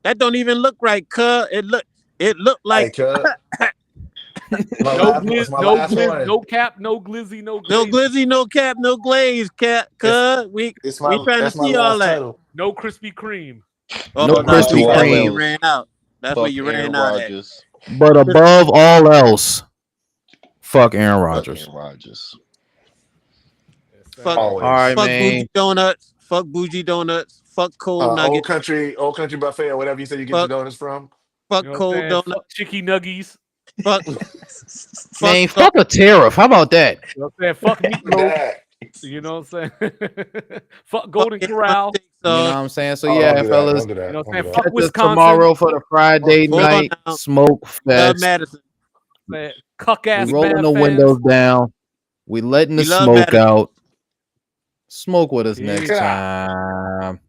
that don't even look right, cuz. It look Hey, like cuz. My No last, glizz, it's my no last glizz, one. no cap, no glizzy, no no glaze, glizzy, no cap, no glaze, cat, cuz. We It's trying to that's my see all last that. title. no Krispy Kreme. Oh No no, Fuck Krispy that's where all you Kreme. ran else. out. That's where Fuck you Aaron ran out at. Rodgers. But above all else, fuck Aaron Fuck Rodgers. Aaron Rodgers. Fuck, Always. All right, fuck man. bougie donuts. Fuck bougie donuts. Fuck cold nuggets. Old country buffet or whatever you said you get your Fuck, donuts from. fuck You know what I'm cold saying? donuts. Fuck chicky nuggies. Fuck, Man, fuck fuck a tariff. How about that? You know what I'm saying? Fuck meatloaf. Dad. You know what I'm saying? Fuck Golden fuck Corral. steak You know what sauce. I'm saying? So Oh, yeah, don't do that. fellas, Don't do that. You know what Don't I'm do saying? that. Fuck catch us Wisconsin. tomorrow for the Friday Hold on night now. Smoke Love Fest. Madison. Man, cuck We ass rolling Mad the fans. windows down. We letting the We love smoke Madison. out. Smoke with us next Peace. time.